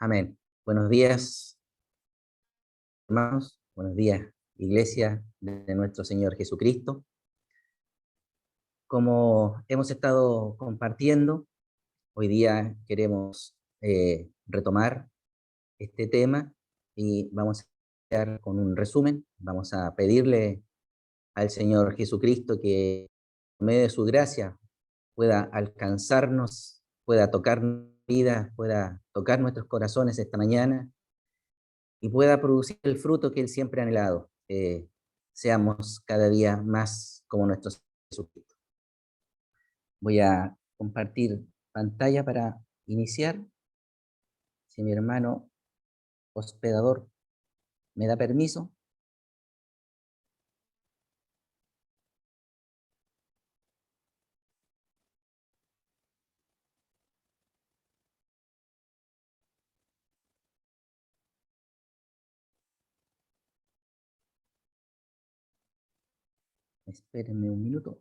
Amén. Buenos días, hermanos. Buenos días, Iglesia de nuestro Señor Jesucristo. Como hemos estado compartiendo, hoy día queremos retomar este tema y vamos a iniciar con un resumen. Vamos a pedirle al Señor Jesucristo que, por medio de su gracia, pueda alcanzarnos, pueda tocar vidas, pueda tocar nuestros corazones esta mañana y pueda producir el fruto que Él siempre ha anhelado. Seamos cada día más como nuestro Señor Jesucristo. Voy a compartir pantalla para iniciar. Si mi hermano hospedador me da permiso. Espérenme un minuto.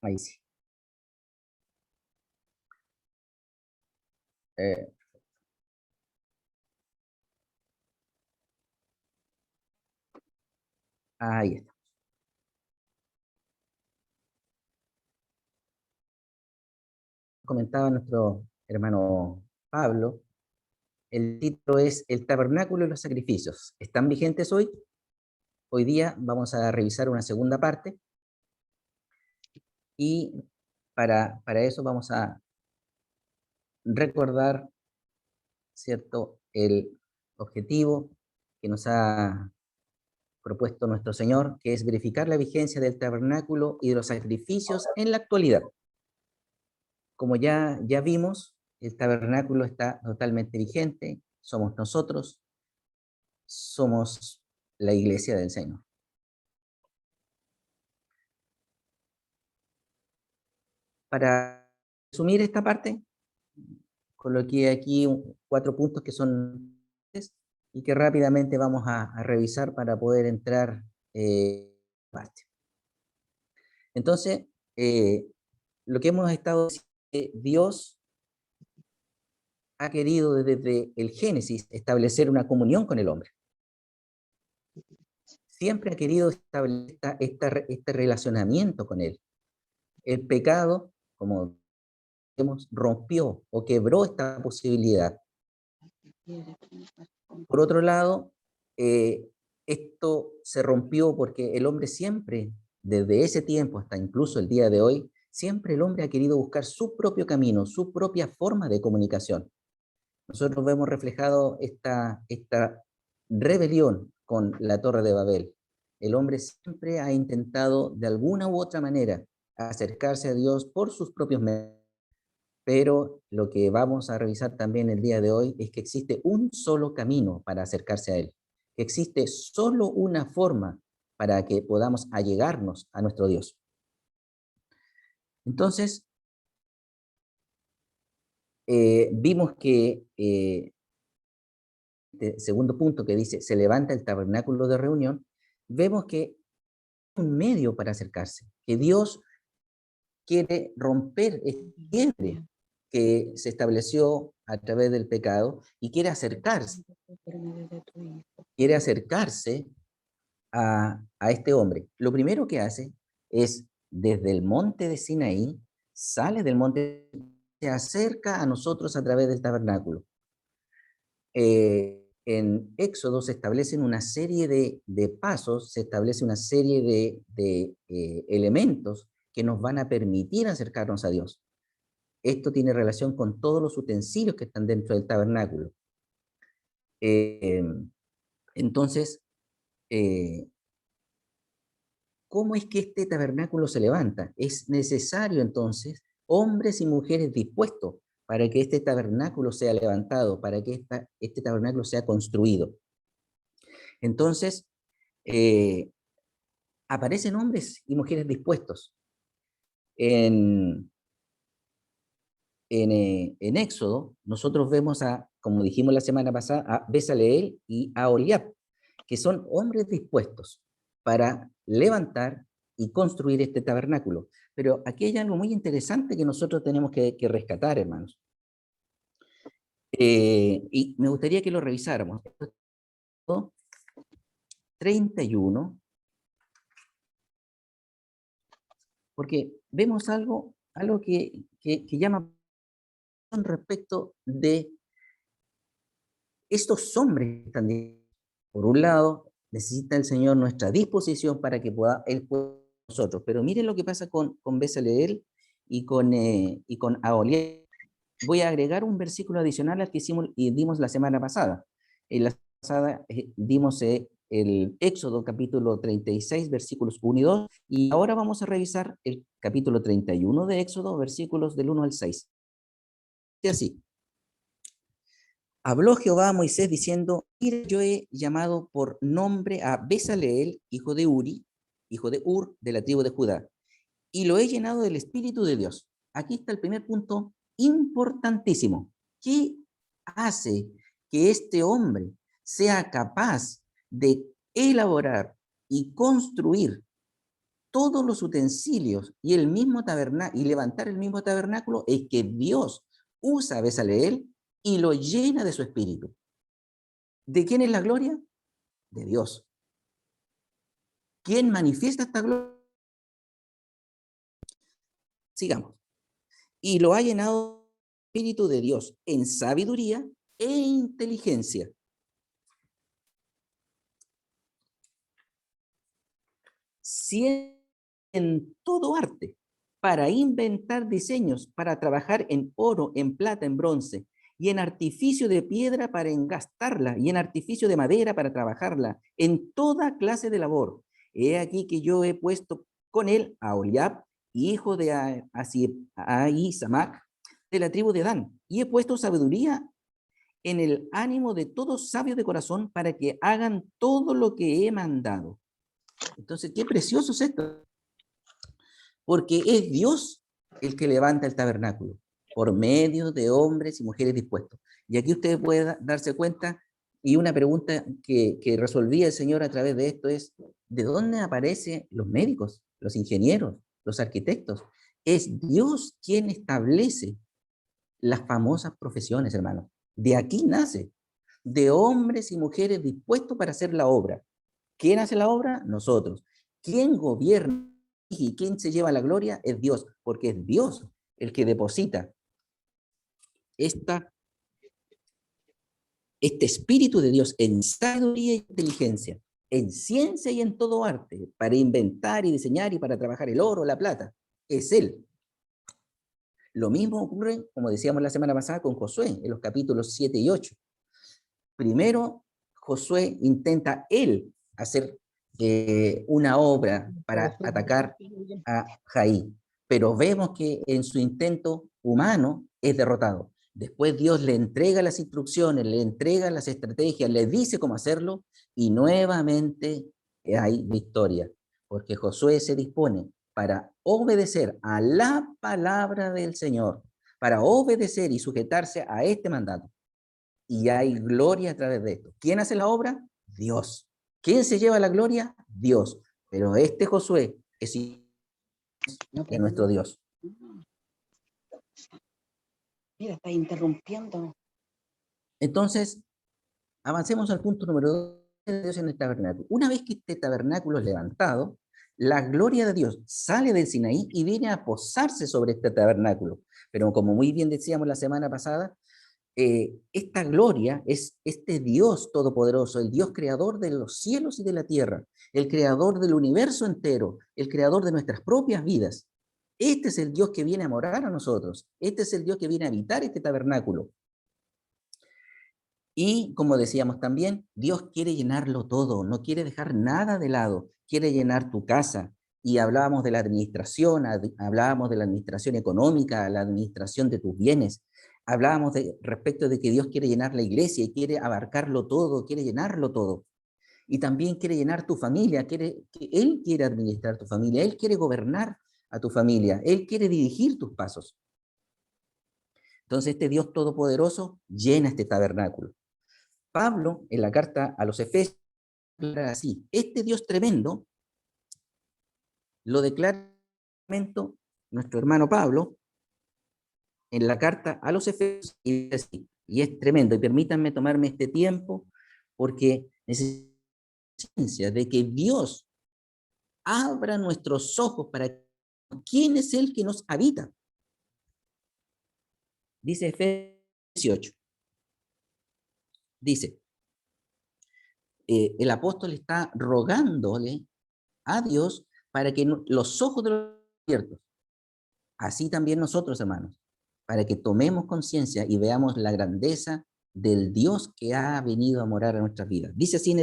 Ahí sí. Eh, Ahí está. Comentaba nuestro hermano Pablo, el título es El tabernáculo y los sacrificios. ¿Están vigentes hoy? Hoy día vamos a revisar una segunda parte y para eso vamos a recordar, ¿cierto?, el objetivo que nos ha propuesto nuestro Señor, que es verificar la vigencia del tabernáculo y de los sacrificios en la actualidad. Como ya vimos, el tabernáculo está totalmente vigente, somos nosotros, somos la iglesia del Señor. Para resumir esta parte, coloqué aquí 4 puntos que son y que rápidamente vamos a revisar para poder entrar parte. Entonces, lo que hemos estado diciendo es que Dios ha querido desde el Génesis establecer una comunión con el hombre. Siempre ha querido establecer este relacionamiento con él. El pecado, como vemos, rompió o quebró esta posibilidad. Por otro lado, esto se rompió porque el hombre siempre, desde ese tiempo hasta incluso el día de hoy, siempre el hombre ha querido buscar su propio camino, su propia forma de comunicación. Nosotros vemos reflejado esta rebelión con la Torre de Babel. El hombre siempre ha intentado de alguna u otra manera acercarse a Dios por sus propios medios. Pero lo que vamos a revisar también el día de hoy es que existe un solo camino para acercarse a Él. Existe solo una forma para que podamos allegarnos a nuestro Dios. Entonces, vimos que, segundo punto que dice, se levanta el tabernáculo de reunión, vemos que es un medio para acercarse, que Dios quiere romper este quiebre que se estableció a través del pecado y quiere acercarse a este hombre. Lo primero que hace es, desde el monte de Sinaí, sale del monte, se acerca a nosotros a través del tabernáculo. En Éxodo se establecen una serie de pasos, se establece una serie de elementos que nos van a permitir acercarnos a Dios. Esto tiene relación con todos los utensilios que están dentro del tabernáculo. Eh, entonces, eh, ¿cómo es que este tabernáculo se levanta? Es necesario entonces hombres y mujeres dispuestos para que este tabernáculo sea levantado, para que este tabernáculo sea construido. Entonces, eh, aparecen hombres y mujeres dispuestos. En, en Éxodo, nosotros vemos como dijimos la semana pasada, a Bezaleel y a Oliab, que son hombres dispuestos para levantar y construir este tabernáculo. Pero aquí hay algo muy interesante que nosotros tenemos que rescatar, hermanos. Y me gustaría que lo revisáramos. 31, porque vemos algo que llama respecto de estos hombres que están, por un lado, necesita el Señor nuestra disposición para que Él pueda nosotros. Pero miren lo que pasa con Bezaleel y con Aholiab. Voy a agregar un versículo adicional al que hicimos y dimos la semana pasada. En la pasada dimos el Éxodo capítulo 36, versículos 1 y 2, y ahora vamos a revisar el capítulo 31 de Éxodo, versículos del 1 al 6. Y así. Habló Jehová a Moisés diciendo, mira, yo he llamado por nombre a Bezaleel, hijo de Uri, hijo de Ur, de la tribu de Judá, y lo he llenado del Espíritu de Dios. Aquí está el primer punto importantísimo. ¿Qué hace que este hombre sea capaz de elaborar y construir todos los utensilios y el mismo tabernáculo y levantar el mismo tabernáculo? Es que Dios usa a Bezaleel y lo llena de su espíritu. ¿De quién es la gloria? De Dios. ¿Quién manifiesta esta gloria? Sigamos. Y lo ha llenado el espíritu de Dios en sabiduría e inteligencia. Siempre en todo arte, para inventar diseños, para trabajar en oro, en plata, en bronce, y en artificio de piedra para engastarla, y en artificio de madera para trabajarla, en toda clase de labor. He aquí que yo he puesto con él a Oliab, hijo de Ahisamac, de la tribu de Dan, y he puesto sabiduría en el ánimo de todos sabios de corazón para que hagan todo lo que he mandado. Entonces, qué precioso es esto, porque es Dios el que levanta el tabernáculo, por medio de hombres y mujeres dispuestos. Y aquí usted puede darse cuenta, y una pregunta que resolvía el Señor a través de esto es, ¿de dónde aparecen los médicos, los ingenieros, los arquitectos? Es Dios quien establece las famosas profesiones, hermano. De aquí nace, de hombres y mujeres dispuestos para hacer la obra. ¿Quién hace la obra? Nosotros. ¿Quién gobierna y quién se lleva la gloria? Es Dios, porque es Dios el que deposita esta, este espíritu de Dios en sabiduría e inteligencia, en ciencia y en todo arte, para inventar y diseñar y para trabajar el oro, la plata. Es Él. Lo mismo ocurre, como decíamos la semana pasada, con Josué, en los capítulos 7 y 8. Primero, Josué intenta él hacer una obra para atacar a Jaí, pero vemos que en su intento humano es derrotado. Después Dios le entrega las instrucciones, le entrega las estrategias, le dice cómo hacerlo y nuevamente hay victoria, porque Josué se dispone para obedecer a la palabra del Señor, para obedecer y sujetarse a este mandato. Y hay gloria a través de esto. ¿Quién hace la obra? Dios. ¿Quién se lleva la gloria? Dios. Pero este Josué es de nuestro Dios. Mira, está interrumpiendo. Entonces, avancemos al punto número 2 de Dios en el tabernáculo. Una vez que este tabernáculo es levantado, la gloria de Dios sale del Sinaí y viene a posarse sobre este tabernáculo. Pero como muy bien decíamos la semana pasada, esta gloria es este Dios todopoderoso, el Dios creador de los cielos y de la tierra, el creador del universo entero, el creador de nuestras propias vidas. Este es el Dios que viene a morar a nosotros, este es el Dios que viene a habitar este tabernáculo. Y como decíamos también, Dios quiere llenarlo todo, no quiere dejar nada de lado, quiere llenar tu casa. Y hablábamos de la administración, hablábamos de la administración económica, la administración de tus bienes. Hablábamos respecto de que Dios quiere llenar la iglesia y quiere abarcarlo todo, quiere llenarlo todo. Y también quiere llenar tu familia, Él quiere administrar tu familia, Él quiere gobernar a tu familia, Él quiere dirigir tus pasos. Entonces este Dios todopoderoso llena este tabernáculo. Pablo, en la carta a los Efesios, así, este Dios tremendo lo declara nuestro hermano Pablo en la carta a los Efesios, y dice así, y es tremendo, y permítanme tomarme este tiempo, porque necesitamos de que Dios abra nuestros ojos para quién es el que nos habita. Dice Efesios 18. Dice, el apóstol está rogándole a Dios para que los ojos de los abiertos, así también nosotros, hermanos, para que tomemos conciencia y veamos la grandeza del Dios que ha venido a morar en nuestras vidas. Dice así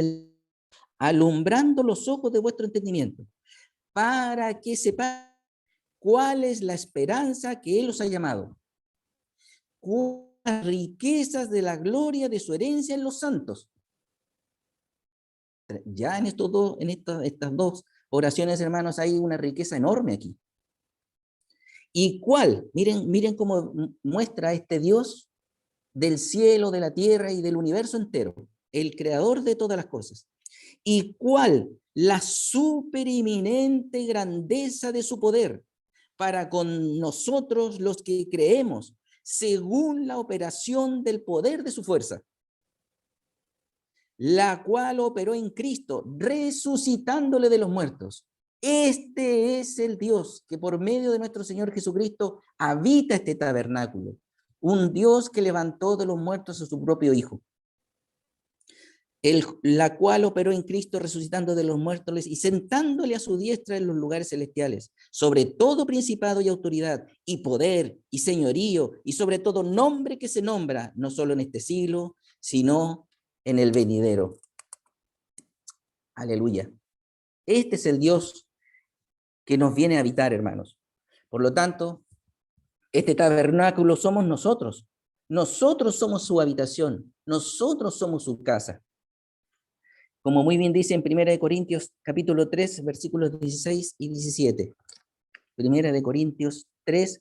alumbrando los ojos de vuestro entendimiento, para que sepáis cuál es la esperanza que Él os ha llamado, cuáles riquezas de la gloria de su herencia en los santos. Ya en estas dos oraciones, hermanos, hay una riqueza enorme aquí. ¿Y cuál? Miren cómo muestra este Dios del cielo, de la tierra y del universo entero, el creador de todas las cosas. ¿Y cuál? La supereminente grandeza de su poder para con nosotros los que creemos, según la operación del poder de su fuerza, la cual operó en Cristo, resucitándole de los muertos. Este es el Dios que por medio de nuestro Señor Jesucristo habita este tabernáculo, un Dios que levantó de los muertos a su propio Hijo, la cual operó en Cristo resucitando de los muertos y sentándole a su diestra en los lugares celestiales, sobre todo principado y autoridad, y poder, y señorío, y sobre todo nombre que se nombra, no solo en este siglo, sino en el venidero. Aleluya. Este es el Dios que nos viene a habitar, hermanos. Por lo tanto, este tabernáculo somos nosotros. Nosotros somos su habitación. Nosotros somos su casa. Como muy bien dice en 1 Corintios capítulo 3, versículos 16 y 17. 1 Corintios 3,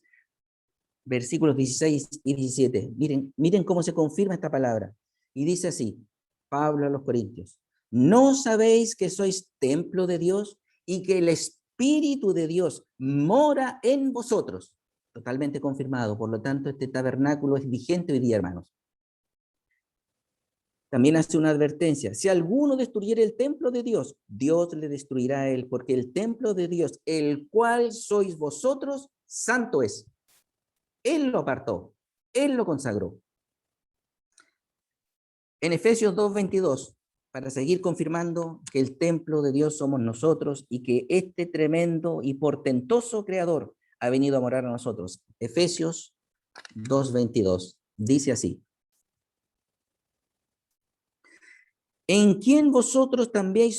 versículos 16 y 17. Miren cómo se confirma esta palabra. Y dice así, Pablo a los Corintios, ¿no sabéis que sois templo de Dios y que el Espíritu de Dios mora en vosotros? Totalmente confirmado. Por lo tanto, este tabernáculo es vigente hoy día, hermanos. También hace una advertencia. Si alguno destruyere el templo de Dios, Dios le destruirá a él, porque el templo de Dios, el cual sois vosotros, santo es. Él lo apartó, Él lo consagró. En Efesios 2:22, para seguir confirmando que el templo de Dios somos nosotros y que este tremendo y portentoso creador ha venido a morar a nosotros. Efesios 2:22, dice así. En quien vosotros también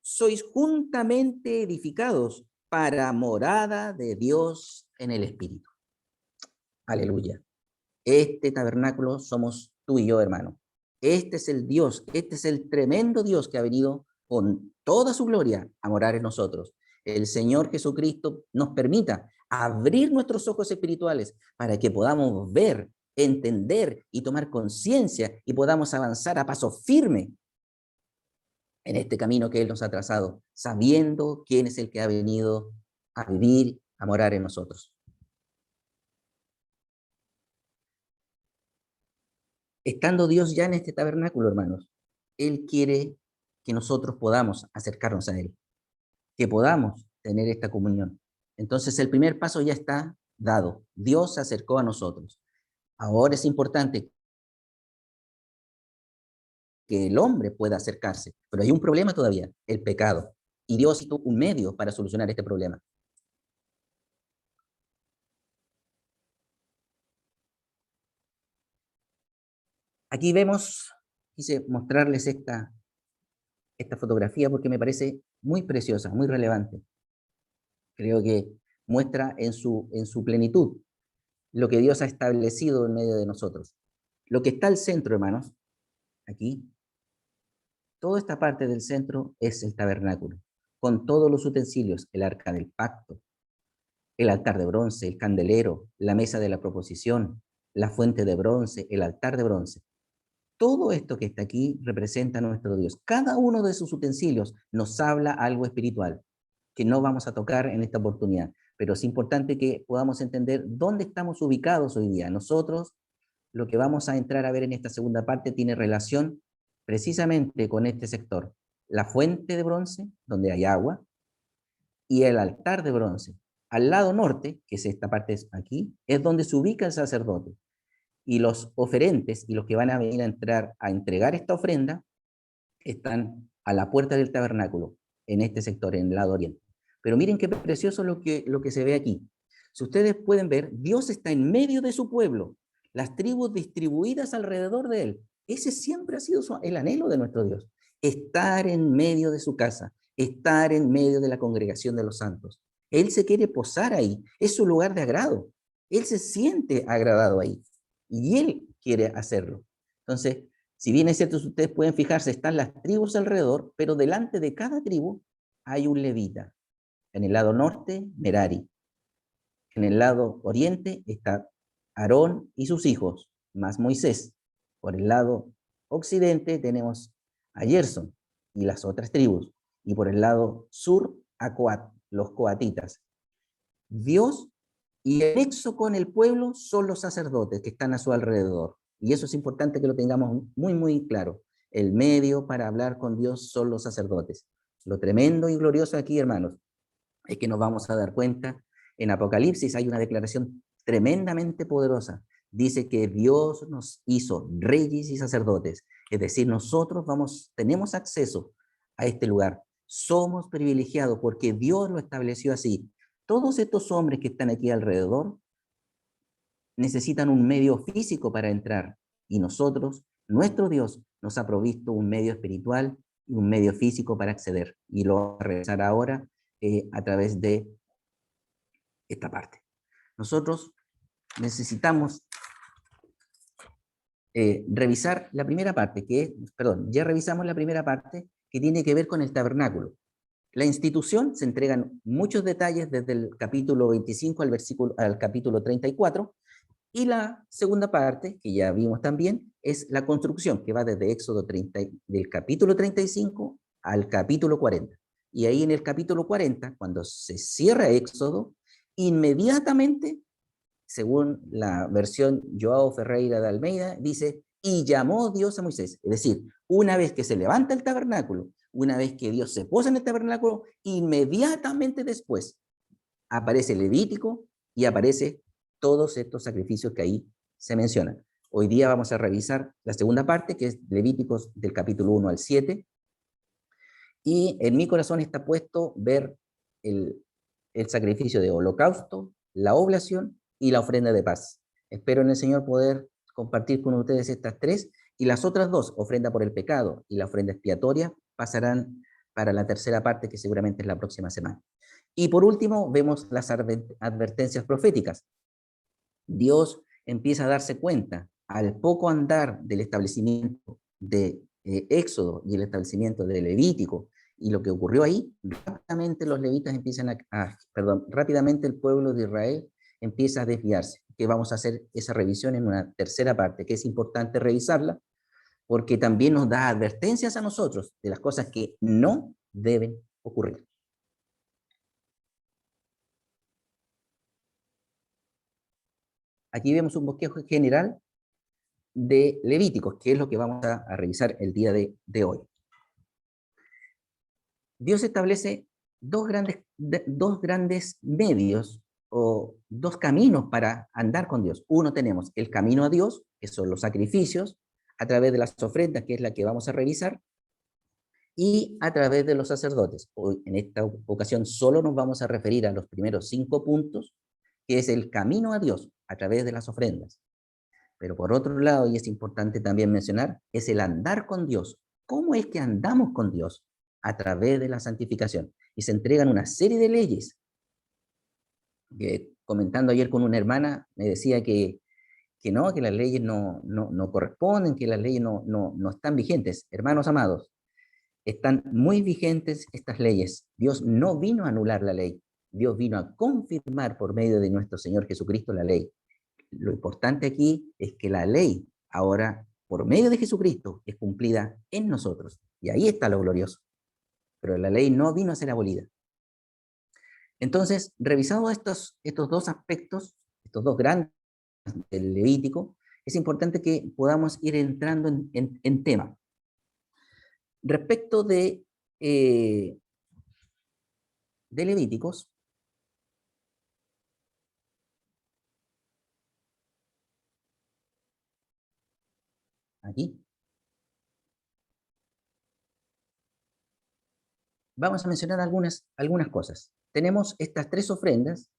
sois juntamente edificados para morada de Dios en el Espíritu. Aleluya. Este tabernáculo somos tú y yo, hermano. Este es el Dios, este es el tremendo Dios que ha venido con toda su gloria a morar en nosotros. El Señor Jesucristo nos permita abrir nuestros ojos espirituales para que podamos ver, entender y tomar conciencia y podamos avanzar a paso firme en este camino que Él nos ha trazado, sabiendo quién es el que ha venido a vivir, a morar en nosotros. Estando Dios ya en este tabernáculo, hermanos, Él quiere que nosotros podamos acercarnos a Él, que podamos tener esta comunión. Entonces el primer paso ya está dado. Dios se acercó a nosotros. Ahora es importante que el hombre pueda acercarse, pero hay un problema todavía, el pecado. Y Dios hizo un medio para solucionar este problema. Aquí vemos, quise mostrarles esta fotografía porque me parece muy preciosa, muy relevante. Creo que muestra en su plenitud lo que Dios ha establecido en medio de nosotros. Lo que está al centro, hermanos, aquí, toda esta parte del centro es el tabernáculo, con todos los utensilios, el arca del pacto, el altar de bronce, el candelero, la mesa de la proposición, la fuente de bronce, el altar de bronce. Todo esto que está aquí representa a nuestro Dios. Cada uno de sus utensilios nos habla algo espiritual. que no vamos a tocar en esta oportunidad, pero es importante que podamos entender dónde estamos ubicados hoy día. Nosotros, lo que vamos a entrar a ver en esta segunda parte tiene relación precisamente con este sector. La fuente de bronce, donde hay agua, y el altar de bronce. Al lado norte, que es esta parte aquí, es donde se ubica el sacerdote. Y los oferentes y los que van a venir a entrar a entregar esta ofrenda están a la puerta del tabernáculo, en este sector, en el lado oriente. Pero miren qué precioso lo que se ve aquí. Si ustedes pueden ver, Dios está en medio de su pueblo, las tribus distribuidas alrededor de él. Ese siempre ha sido el anhelo de nuestro Dios, estar en medio de su casa, estar en medio de la congregación de los santos. Él se quiere posar ahí, es su lugar de agrado. Él se siente agradado ahí y él quiere hacerlo. Entonces, si bien es cierto, ustedes pueden fijarse, están las tribus alrededor, pero delante de cada tribu hay un levita. En el lado norte, Merari. En el lado oriente está Aarón y sus hijos, más Moisés. Por el lado occidente tenemos a Gerson y las otras tribus. Y por el lado sur, a Coat, los coatitas. Dios y el nexo con el pueblo son los sacerdotes que están a su alrededor. Y eso es importante que lo tengamos muy, muy claro. El medio para hablar con Dios son los sacerdotes. Lo tremendo y glorioso aquí, hermanos, es que nos vamos a dar cuenta, en Apocalipsis hay una declaración tremendamente poderosa. Dice que Dios nos hizo reyes y sacerdotes. Es decir, nosotros tenemos acceso a este lugar. Somos privilegiados porque Dios lo estableció así. Todos estos hombres que están aquí alrededor necesitan un medio físico para entrar y nosotros, nuestro Dios, nos ha provisto un medio espiritual y un medio físico para acceder. Y lo vamos a realizar ahora a través de esta parte. Nosotros necesitamos revisar la primera parte, ya revisamos la primera parte que tiene que ver con el tabernáculo. La institución se entregan muchos detalles desde el capítulo 25 al capítulo 34, y la segunda parte, que ya vimos también, es la construcción, que va desde Éxodo 30, del capítulo 35 al capítulo 40. Y ahí en el capítulo 40, cuando se cierra Éxodo, inmediatamente, según la versión Joao Ferreira de Almeida, dice, y llamó Dios a Moisés. Es decir, una vez que se levanta el tabernáculo, una vez que Dios se posa en el tabernáculo, inmediatamente después aparece el Levítico y aparece todos estos sacrificios que ahí se mencionan. Hoy día vamos a revisar la segunda parte, que es Levíticos del capítulo 1 al 7, y en mi corazón está puesto ver el sacrificio de holocausto, la oblación y la ofrenda de paz. Espero en el Señor poder compartir con ustedes estas tres, y las otras dos, ofrenda por el pecado y la ofrenda expiatoria, pasarán para la tercera parte, que seguramente es la próxima semana. Y por último, vemos las advertencias proféticas. Dios empieza a darse cuenta al poco andar del establecimiento de Éxodo y el establecimiento de Levítico y lo que ocurrió ahí, rápidamente los levitas empiezan rápidamente el pueblo de Israel empieza a desviarse, que vamos a hacer esa revisión en una tercera parte, que es importante revisarla, porque también nos da advertencias a nosotros de las cosas que no deben ocurrir. Aquí vemos un bosquejo general de Levíticos, que es lo que vamos a revisar el día de hoy. Dios establece dos grandes medios o dos caminos para andar con Dios. Uno, tenemos el camino a Dios, que son los sacrificios, a través de las ofrendas, que es la que vamos a revisar, y a través de los sacerdotes. Hoy, en esta ocasión, solo nos vamos a referir a los primeros 5 puntos, que es el camino a Dios a través de las ofrendas. Pero por otro lado, y es importante también mencionar, es el andar con Dios. ¿Cómo es que andamos con Dios? A través de la santificación. Y se entregan una serie de leyes. Comentando ayer con una hermana, me decía que no, que las leyes no corresponden, que las leyes no están vigentes. Hermanos amados, están muy vigentes estas leyes. Dios no vino a anular la ley. Dios vino a confirmar por medio de nuestro Señor Jesucristo la ley. Lo importante aquí es que la ley ahora, por medio de Jesucristo, es cumplida en nosotros. Y ahí está lo glorioso. Pero la ley no vino a ser abolida. Entonces, revisados estos dos aspectos, estos dos grandes del Levítico, es importante que podamos ir entrando en tema. Respecto de Levíticos, aquí, vamos a mencionar algunas cosas. Tenemos estas tres ofrendas,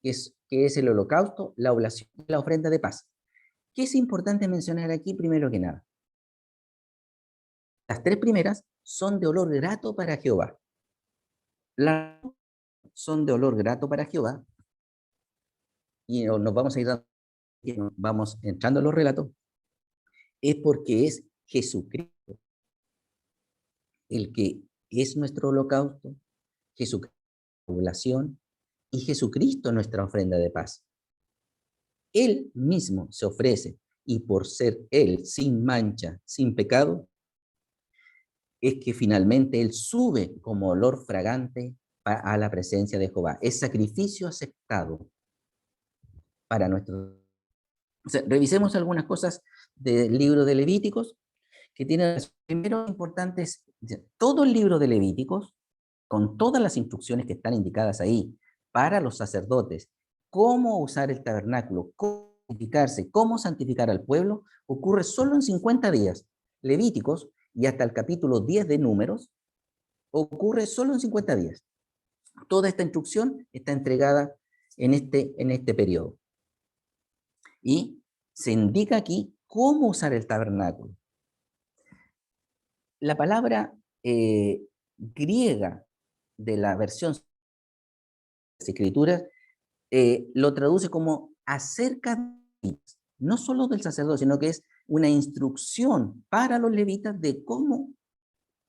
que es el holocausto, la oblación y la ofrenda de paz. ¿Qué es importante mencionar aquí primero que nada? Las tres primeras son de olor grato para Jehová. Las son de olor grato para Jehová, y nos vamos a ir vamos entrando en los relatos, es porque es Jesucristo el que es nuestro holocausto, Jesucristo nuestra oblación y Jesucristo nuestra ofrenda de paz. Él mismo se ofrece, y por ser Él sin mancha, sin pecado, es que finalmente Él sube como olor fragante a la presencia de Jehová. Es sacrificio aceptado para nuestro. O sea, revisemos algunas cosas del libro de Levíticos que tienen, primero, importantes. Todo el libro de Levíticos, con todas las instrucciones que están indicadas ahí para los sacerdotes, cómo usar el tabernáculo, cómo santificarse, cómo santificar al pueblo, ocurre solo en 50 días. Levíticos y hasta el capítulo 10 de Números ocurre solo en 50 días. Toda esta instrucción está entregada en este periodo. Y se indica aquí cómo usar el tabernáculo. La palabra griega de la versión de las Escrituras lo traduce como acerca de, no solo del sacerdote, sino que es una instrucción para los levitas de cómo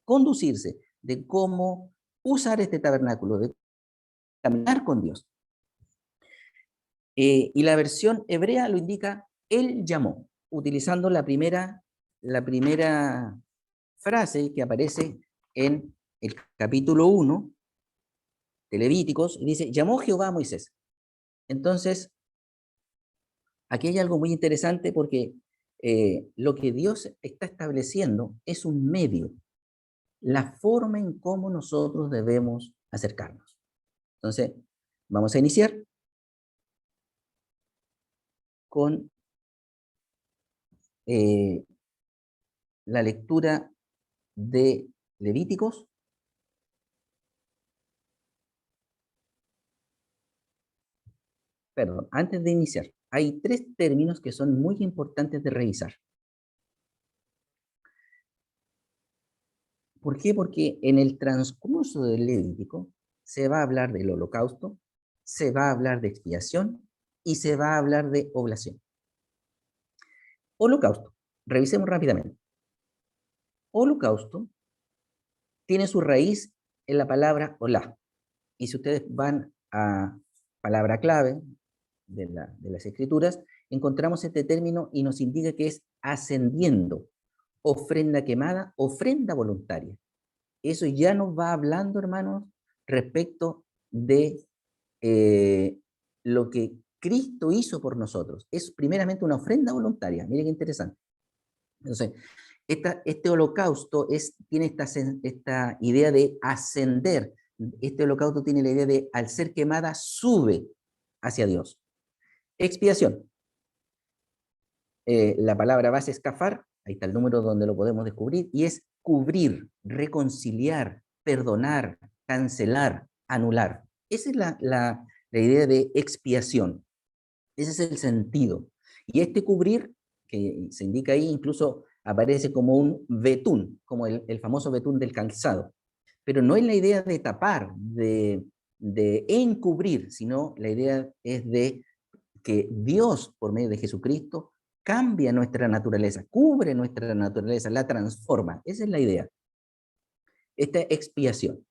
conducirse, de cómo usar este tabernáculo, de caminar con Dios. Y la versión hebrea lo indica, él llamó, utilizando la primera frase que aparece en el capítulo 1 de Levíticos, y dice, llamó Jehová a Moisés. Entonces, aquí hay algo muy interesante porque lo que Dios está estableciendo es un medio, la forma en cómo nosotros debemos acercarnos. Entonces, vamos a iniciar con la lectura de Levíticos. Perdón, antes de iniciar, hay tres términos que son muy importantes de revisar. ¿Por qué? Porque en el transcurso del Levítico se va a hablar del holocausto, se va a hablar de expiación y se va a hablar de oblación. Holocausto, revisemos rápidamente. Holocausto tiene su raíz en la palabra olá. Y si ustedes van a palabra clave de las escrituras, encontramos este término y nos indica que es ascendiendo, ofrenda quemada, ofrenda voluntaria. Eso ya nos va hablando, hermanos, respecto de lo que Cristo hizo por nosotros. Es primeramente una ofrenda voluntaria. Miren qué interesante. Entonces, este holocausto tiene esta idea de ascender. Este holocausto tiene la idea de, al ser quemada, sube hacia Dios. Expiación. La palabra base es kafar, ahí está el número donde lo podemos descubrir, y es cubrir, reconciliar, perdonar, cancelar, anular. Esa es la idea de expiación. Ese es el sentido. Y este cubrir, que se indica ahí, incluso aparece como un betún, como el famoso betún del calzado. Pero no es la idea de tapar, de encubrir, sino la idea es de que Dios, por medio de Jesucristo, cambia nuestra naturaleza, cubre nuestra naturaleza, la transforma. Esa es la idea. Esta expiación.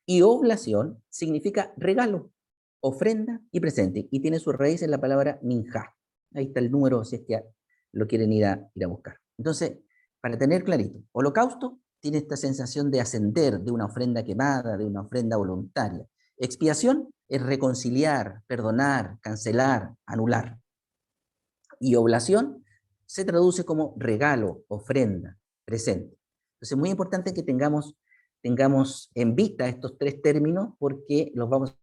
Y oblación significa regalo, ofrenda y presente, y tiene su raíz en la palabra minjá. Ahí está el número, si es que lo quieren ir a buscar. Entonces, para tener clarito, holocausto tiene esta sensación de ascender, de una ofrenda quemada, de una ofrenda voluntaria. Expiación es reconciliar, perdonar, cancelar, anular. Y oblación se traduce como regalo, ofrenda, presente. Entonces es muy importante que tengamos en vista estos tres términos porque los vamos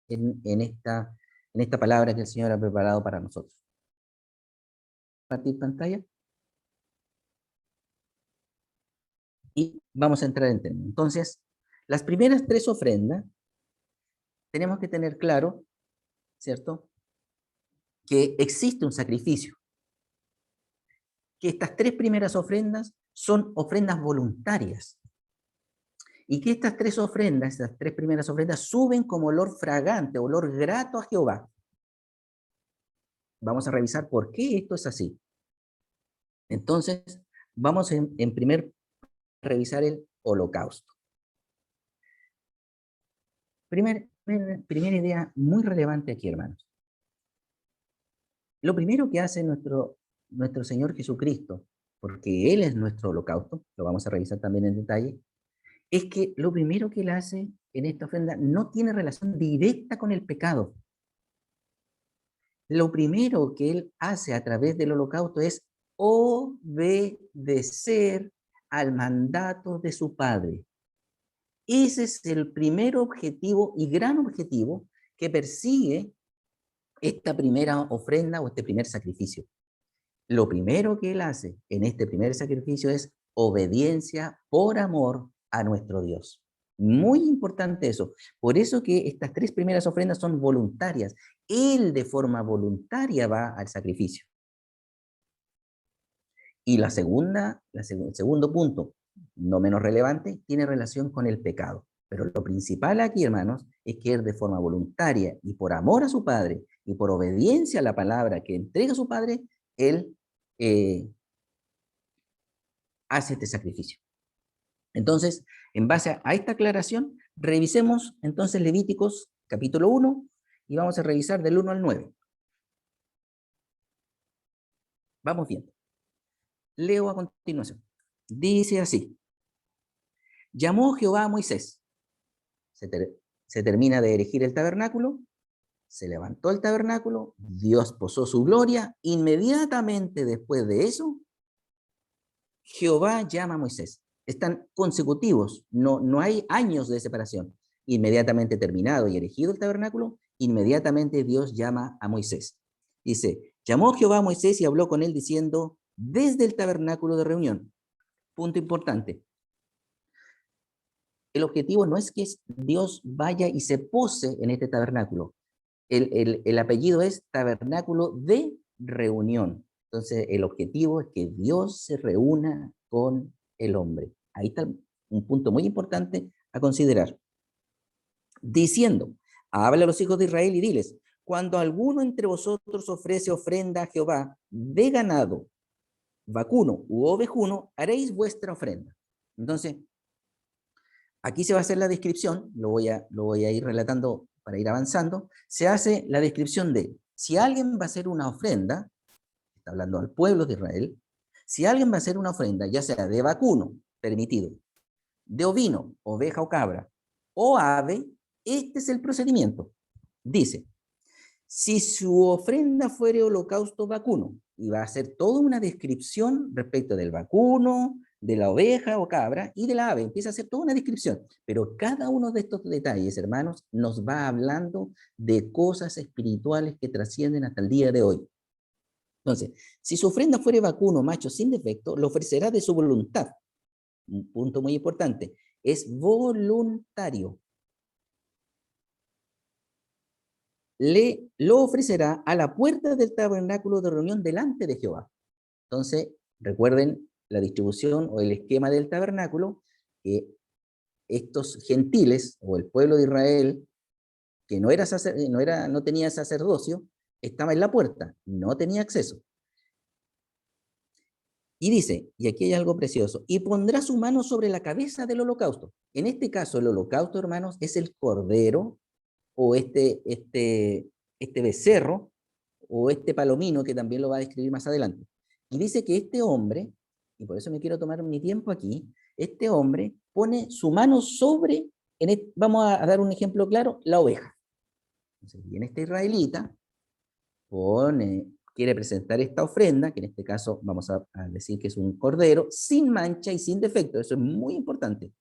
en esta palabra que el Señor ha preparado para nosotros. Compartir pantalla. Y vamos a entrar en términos. Entonces, las primeras tres ofrendas, tenemos que tener claro, ¿cierto?, que existe un sacrificio. Que estas tres primeras ofrendas son ofrendas voluntarias. Y que estas tres ofrendas, estas tres primeras ofrendas, suben como olor fragante, olor grato a Jehová. Vamos a revisar por qué esto es así. Entonces, vamos en primer revisar el holocausto. Primera idea muy relevante aquí, hermanos. Lo primero que hace nuestro Señor Jesucristo, porque Él es nuestro holocausto, lo vamos a revisar también en detalle, es que lo primero que Él hace en esta ofrenda no tiene relación directa con el pecado. Lo primero que Él hace a través del holocausto es obedecer al mandato de su Padre. Ese es el primer objetivo y gran objetivo que persigue esta primera ofrenda o este primer sacrificio. Lo primero que Él hace en este primer sacrificio es obediencia por amor a nuestro Dios. Muy importante eso. Por eso que estas tres primeras ofrendas son voluntarias. Él de forma voluntaria va al sacrificio. Y el segundo punto, no menos relevante, tiene relación con el pecado. Pero lo principal aquí, hermanos, es que Él de forma voluntaria y por amor a su Padre y por obediencia a la palabra que entrega a su Padre, Él hace este sacrificio. Entonces, en base a esta aclaración, revisemos entonces Levíticos capítulo 1 y vamos a revisar del 1 al 9. Vamos viendo. Leo a continuación. Dice así: llamó Jehová a Moisés. Se termina de erigir el tabernáculo, se levantó el tabernáculo, Dios posó su gloria, inmediatamente después de eso, Jehová llama a Moisés. Están consecutivos, no hay años de separación. Inmediatamente terminado y erigido el tabernáculo, inmediatamente Dios llama a Moisés. Dice, llamó Jehová a Moisés y habló con él diciendo, desde el tabernáculo de reunión. Punto importante. El objetivo no es que Dios vaya y se pose en este tabernáculo. El apellido es tabernáculo de reunión. Entonces, el objetivo es que Dios se reúna con el hombre. Ahí está un punto muy importante a considerar. Diciendo, habla a los hijos de Israel y diles, cuando alguno entre vosotros ofrece ofrenda a Jehová de ganado, vacuno u ovejuno, haréis vuestra ofrenda. Entonces, aquí se va a hacer la descripción, lo voy a ir relatando para ir avanzando. Se hace la descripción de, si alguien va a hacer una ofrenda, está hablando al pueblo de Israel, si alguien va a hacer una ofrenda, ya sea de vacuno, permitido, de ovino, oveja o cabra, o ave, este es el procedimiento. Dice, si su ofrenda fuere holocausto vacuno, y va a hacer toda una descripción respecto del vacuno, de la oveja o cabra y de la ave, empieza a hacer toda una descripción, pero cada uno de estos detalles, hermanos, nos va hablando de cosas espirituales que trascienden hasta el día de hoy. Entonces, si su ofrenda fuere vacuno, macho sin defecto, lo ofrecerá de su voluntad. Un punto muy importante, es voluntario. Lo ofrecerá a la puerta del tabernáculo de reunión delante de Jehová. Entonces, recuerden la distribución o el esquema del tabernáculo, que estos gentiles o el pueblo de Israel, que no tenía sacerdocio, estaba en la puerta, no tenía acceso. Y dice, y aquí hay algo precioso, y pondrá su mano sobre la cabeza del holocausto. En este caso, el holocausto, hermanos, es el cordero o este becerro o este palomino, que también lo va a describir más adelante. Y dice que este hombre, y por eso me quiero tomar mi tiempo aquí, este hombre pone su mano sobre vamos a dar un ejemplo claro, la oveja. Entonces, viene este israelita, quiere presentar esta ofrenda, que en este caso vamos a decir que es un cordero, sin mancha y sin defecto. Eso es muy importante,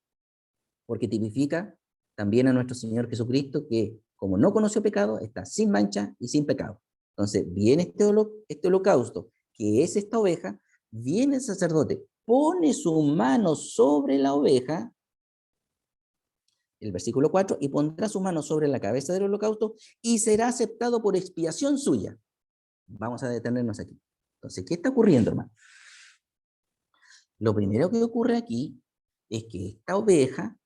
porque tipifica también a nuestro Señor Jesucristo, que como no conoció pecado, está sin mancha y sin pecado. Entonces, viene este holocausto, que es esta oveja, viene el sacerdote, pone su mano sobre la oveja, el versículo 4, y pondrá su mano sobre la cabeza del holocausto y será aceptado por expiación suya. Vamos a detenernos aquí. Entonces, ¿qué está ocurriendo, hermano? Lo primero que ocurre aquí es que esta oveja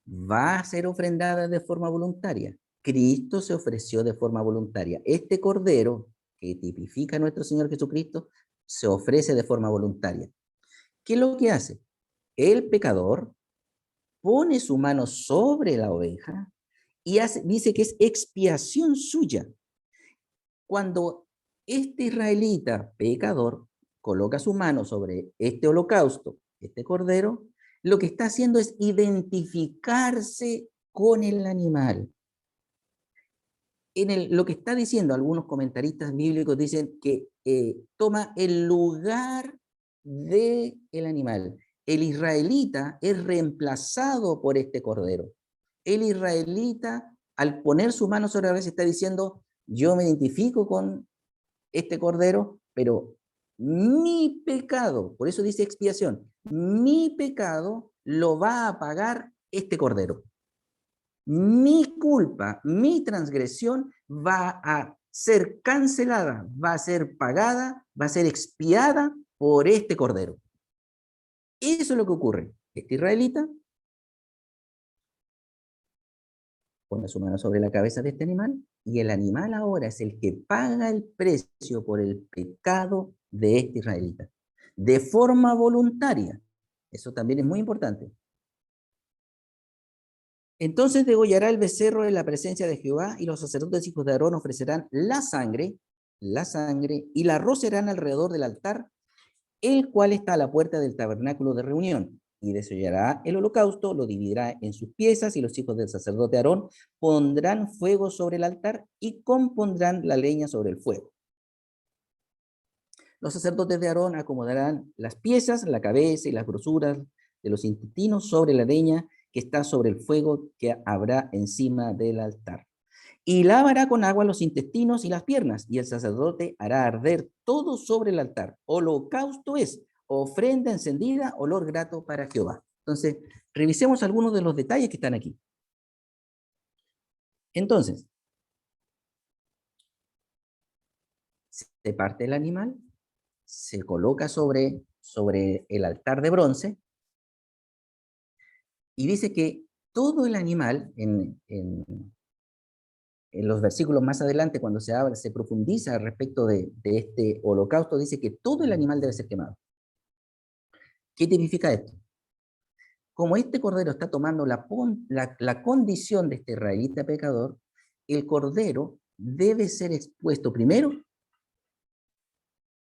va a ser ofrendada de forma voluntaria. Cristo se ofreció de forma voluntaria. Este cordero, que tipifica a nuestro Señor Jesucristo, se ofrece de forma voluntaria. ¿Qué es lo que hace? El pecador pone su mano sobre la oveja y dice que es expiación suya. Cuando este israelita pecador coloca su mano sobre este holocausto, este cordero, lo que está haciendo es identificarse con el animal. Lo que está diciendo algunos comentaristas bíblicos dicen que toma el lugar del animal. El israelita es reemplazado por este cordero. El israelita, al poner su mano sobre la cabeza, está diciendo, yo me identifico con este cordero, pero mi pecado, por eso dice expiación, mi pecado lo va a pagar este cordero. Mi culpa, mi transgresión va a ser cancelada, va a ser pagada, va a ser expiada por este cordero. Eso es lo que ocurre. Este israelita pone su mano sobre la cabeza de este animal y el animal ahora es el que paga el precio por el pecado de este israelita. De forma voluntaria. Eso también es muy importante. Entonces degollará el becerro en la presencia de Jehová, y los sacerdotes hijos de Aarón ofrecerán la sangre, y la rocerán alrededor del altar, el cual está a la puerta del tabernáculo de reunión, y desollará el holocausto, lo dividirá en sus piezas, y los hijos del sacerdote Aarón pondrán fuego sobre el altar y compondrán la leña sobre el fuego. Los sacerdotes de Aarón acomodarán las piezas, la cabeza y las grosuras de los intestinos sobre la leña que está sobre el fuego que habrá encima del altar. Y lavará con agua los intestinos y las piernas, y el sacerdote hará arder todo sobre el altar. Holocausto es ofrenda encendida, olor grato para Jehová. Entonces, revisemos algunos de los detalles que están aquí. Entonces, se parte el animal, se coloca sobre el altar de bronce, y dice que todo el animal, en los versículos más adelante, cuando se profundiza respecto de este holocausto, dice que todo el animal debe ser quemado. ¿Qué significa esto? Como este cordero está tomando la condición de este israelita pecador, el cordero debe ser expuesto primero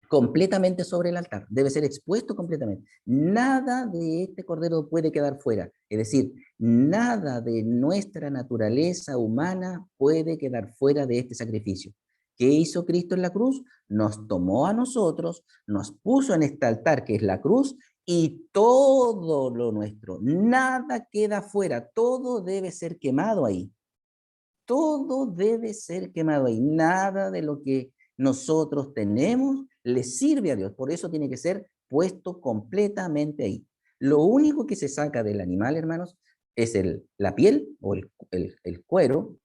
completamente sobre el altar, debe ser expuesto completamente. Nada de este cordero puede quedar fuera, es decir, nada de nuestra naturaleza humana puede quedar fuera de este sacrificio. ¿Qué hizo Cristo en la cruz? Nos tomó a nosotros, nos puso en este altar que es la cruz, y todo lo nuestro, nada queda fuera, todo debe ser quemado ahí. Todo debe ser quemado ahí. Nada de lo que nosotros tenemos le sirve a Dios. Por eso tiene que ser puesto completamente ahí. Lo único que se saca del animal, hermanos, es la piel o el cuero,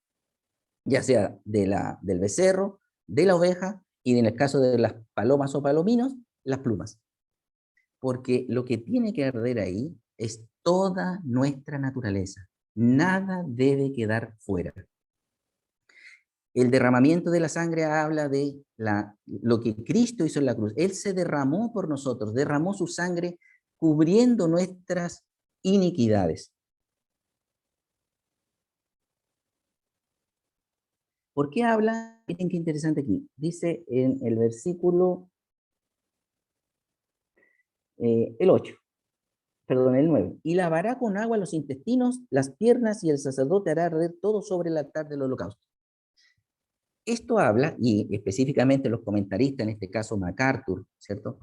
ya sea del becerro, de la oveja, y en el caso de las palomas o palominos, las plumas. Porque lo que tiene que arder ahí es toda nuestra naturaleza. Nada debe quedar fuera. El derramamiento de la sangre habla de lo que Cristo hizo en la cruz. Él se derramó por nosotros, derramó su sangre cubriendo nuestras iniquidades. ¿Por qué habla? Miren qué interesante aquí. Dice en el versículo el 8. perdón, el 9, y lavará con agua los intestinos, las piernas, y el sacerdote hará arder todo sobre el altar del holocausto. Esto habla, y específicamente los comentaristas, en este caso MacArthur, ¿cierto?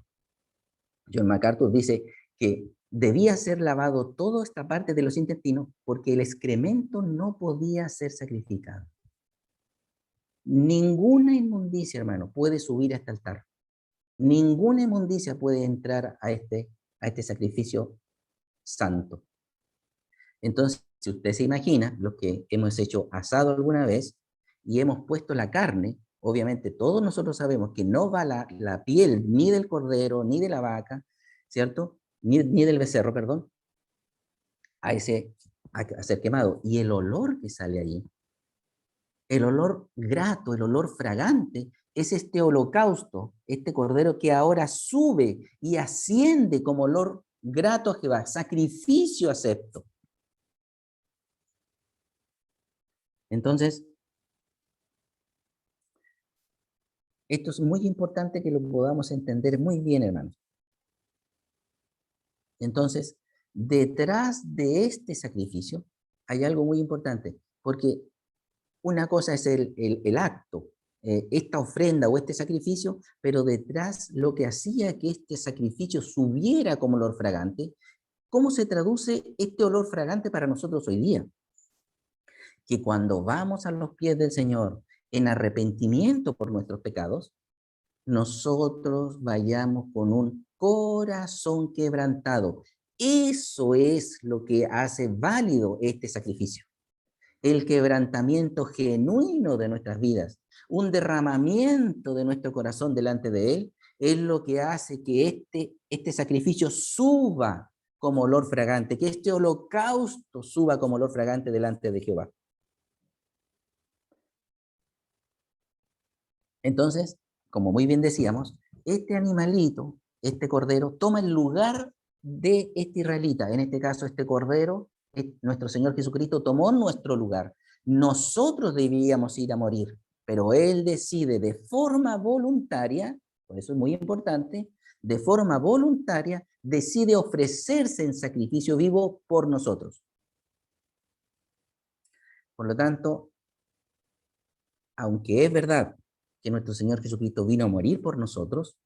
John MacArthur dice que debía ser lavado toda esta parte de los intestinos porque el excremento no podía ser sacrificado. Ninguna inmundicia, hermano, puede subir a este altar. Ninguna inmundicia puede entrar a este sacrificio santo. Entonces, si usted se imagina, los que hemos hecho asado alguna vez y hemos puesto la carne, obviamente todos nosotros sabemos que no va la piel ni del cordero, ni de la vaca, ¿cierto? Ni del becerro, perdón, a ser quemado. Y el olor que sale allí, el olor grato, el olor fragante, es este holocausto, este cordero que ahora sube y asciende como olor grato a Jehová, sacrificio acepto. Entonces, esto es muy importante que lo podamos entender muy bien, hermanos. Entonces, detrás de este sacrificio hay algo muy importante, porque una cosa es el acto, esta ofrenda o este sacrificio, pero detrás lo que hacía que este sacrificio subiera como olor fragante, ¿cómo se traduce este olor fragante para nosotros hoy día? Que cuando vamos a los pies del Señor en arrepentimiento por nuestros pecados, nosotros vayamos con un corazón quebrantado. Eso es lo que hace válido este sacrificio. El quebrantamiento genuino de nuestras vidas, un derramamiento de nuestro corazón delante de Él, es lo que hace que este sacrificio suba como olor fragante, que este holocausto suba como olor fragante delante de Jehová. Entonces, como muy bien decíamos, este animalito, este cordero, toma el lugar de este israelita. En este caso, este cordero, nuestro Señor Jesucristo tomó nuestro lugar. Nosotros debíamos ir a morir, pero Él decide de forma voluntaria, por eso es muy importante, de forma voluntaria, decide ofrecerse en sacrificio vivo por nosotros. Por lo tanto, aunque es verdad que nuestro Señor Jesucristo vino a morir por nosotros,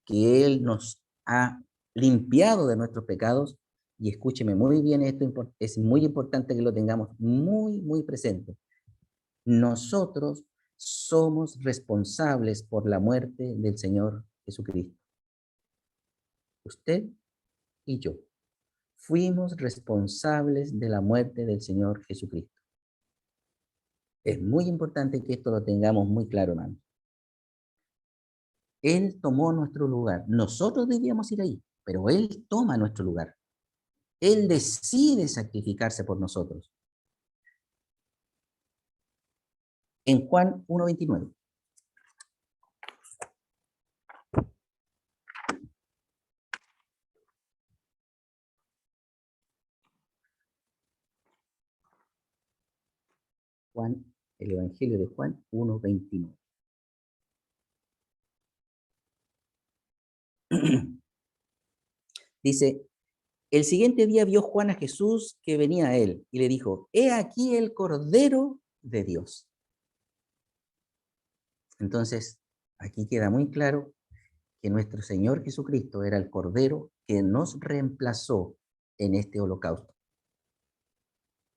que Él nos ha limpiado de nuestros pecados, y escúcheme muy bien, esto es muy importante que lo tengamos muy, muy presente. Nosotros somos responsables por la muerte del Señor Jesucristo. Usted y yo fuimos responsables de la muerte del Señor Jesucristo. Es muy importante que esto lo tengamos muy claro, hermano. Él tomó nuestro lugar. Nosotros debíamos ir ahí, pero Él toma nuestro lugar. Él decide sacrificarse por nosotros. En Juan 1:29. Juan, el Evangelio de Juan 1:29. Dice, el siguiente día vio Juan a Jesús que venía a él y le dijo, he aquí el Cordero de Dios. Entonces, aquí queda muy claro que nuestro Señor Jesucristo era el Cordero que nos reemplazó en este holocausto.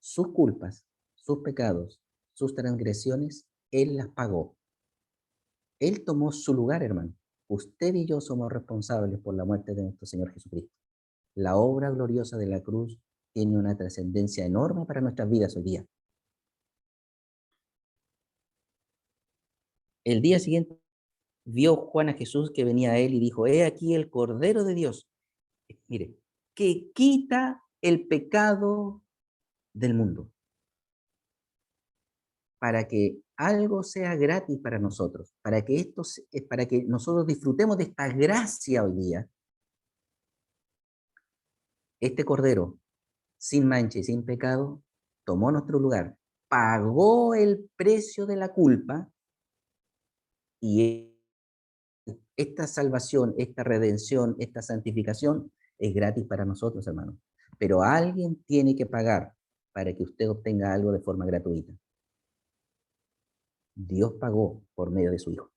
Sus culpas, sus pecados, sus transgresiones, Él las pagó. Él tomó su lugar, hermano. Usted y yo somos responsables por la muerte de nuestro Señor Jesucristo. La obra gloriosa de la cruz tiene una trascendencia enorme para nuestras vidas hoy día. El día siguiente vio Juan a Jesús que venía a él y dijo, he aquí el Cordero de Dios, mire, que quita el pecado del mundo, para que algo sea gratis para nosotros, para que nosotros disfrutemos de esta gracia hoy día. Este Cordero, sin mancha y sin pecado, tomó nuestro lugar, pagó el precio de la culpa, y esta salvación, esta redención, esta santificación Es gratis para nosotros, hermanos. Pero alguien tiene que pagar para que usted obtenga algo de forma gratuita. Dios pagó por medio de su Hijo.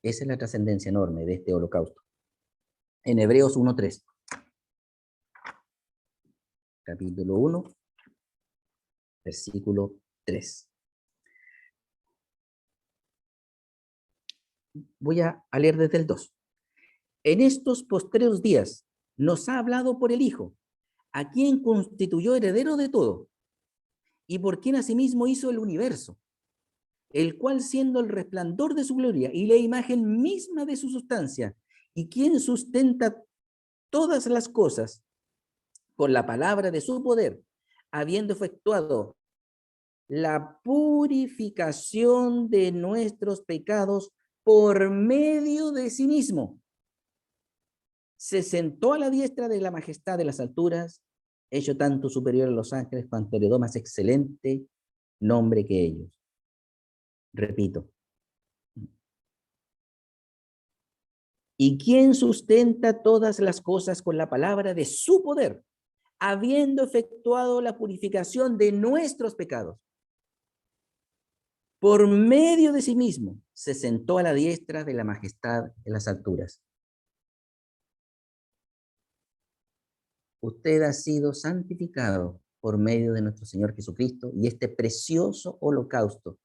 Esa es la trascendencia enorme de este holocausto. En Hebreos 1:3. Capítulo 1, versículo 3. Voy a leer desde el 2. En estos postreros días nos ha hablado por el Hijo, a quien constituyó heredero de todo, y por quien asimismo hizo el universo, el cual siendo el resplandor de su gloria y la imagen misma de su sustancia, y quien sustenta todas las cosas con la palabra de su poder, habiendo efectuado la purificación de nuestros pecados por medio de sí mismo, se sentó a la diestra de la majestad de las alturas, hecho tanto superior a los ángeles cuanto heredó más excelente nombre que ellos. Repito. ¿Y quién sustenta todas las cosas con la palabra de su poder, habiendo efectuado la purificación de nuestros pecados? Por medio de sí mismo, se sentó a la diestra de la majestad en las alturas. Usted ha sido santificado por medio de nuestro Señor Jesucristo y este precioso holocausto,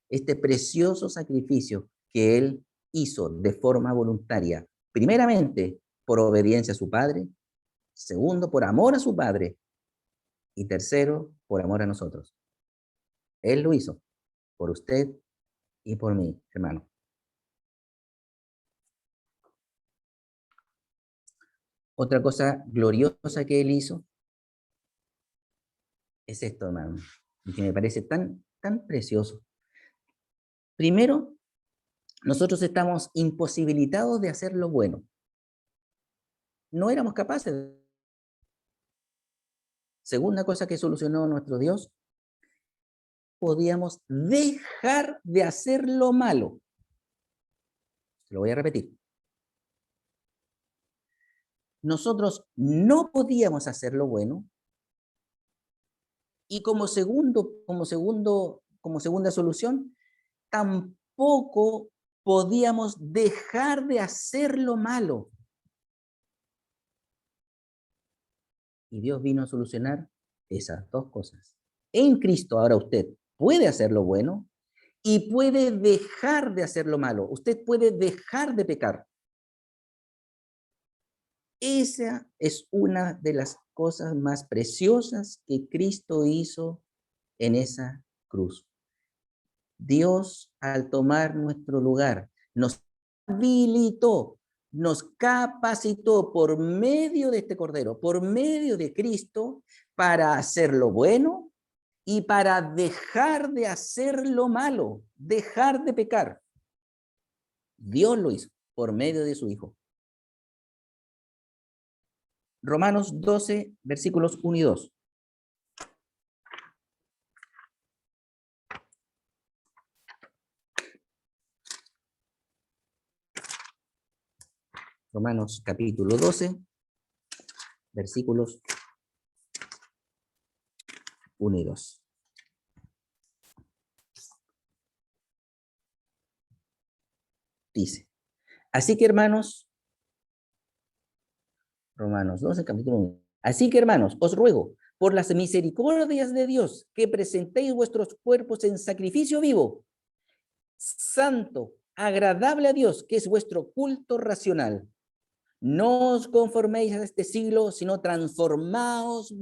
este precioso sacrificio que Él hizo de forma voluntaria, primeramente por obediencia a su Padre, segundo por amor a su Padre y tercero por amor a nosotros. Él lo hizo por usted y por mí, hermano. Otra cosa gloriosa que Él hizo es esto, hermano, y que me parece tan precioso. Primero, nosotros estamos imposibilitados de hacer lo bueno. No éramos capaces. Segunda cosa que solucionó nuestro Dios, podíamos dejar de hacer lo malo. Lo voy a repetir. Nosotros no podíamos hacer lo bueno y como segunda solución, tampoco podíamos dejar de hacer lo malo. Y Dios vino a solucionar esas dos cosas. En Cristo ahora usted puede hacer lo bueno y puede dejar de hacer lo malo. Usted puede dejar de pecar. Esa es una de las cosas más preciosas que Cristo hizo en esa cruz. Dios, al tomar nuestro lugar, nos habilitó, nos capacitó por medio de este Cordero, por medio de Cristo, para hacer lo bueno y para dejar de hacer lo malo, dejar de pecar. Dios lo hizo por medio de su Hijo. Romanos 12, versículos 1 y 2. Romanos capítulo 12, versículos 1 y 2. Dice, así que hermanos, Romanos 12, capítulo 1. Así que hermanos, os ruego, por las misericordias de Dios, que presentéis vuestros cuerpos en sacrificio vivo, santo, agradable a Dios, que es vuestro culto racional. No os conforméis a este siglo, sino transformaos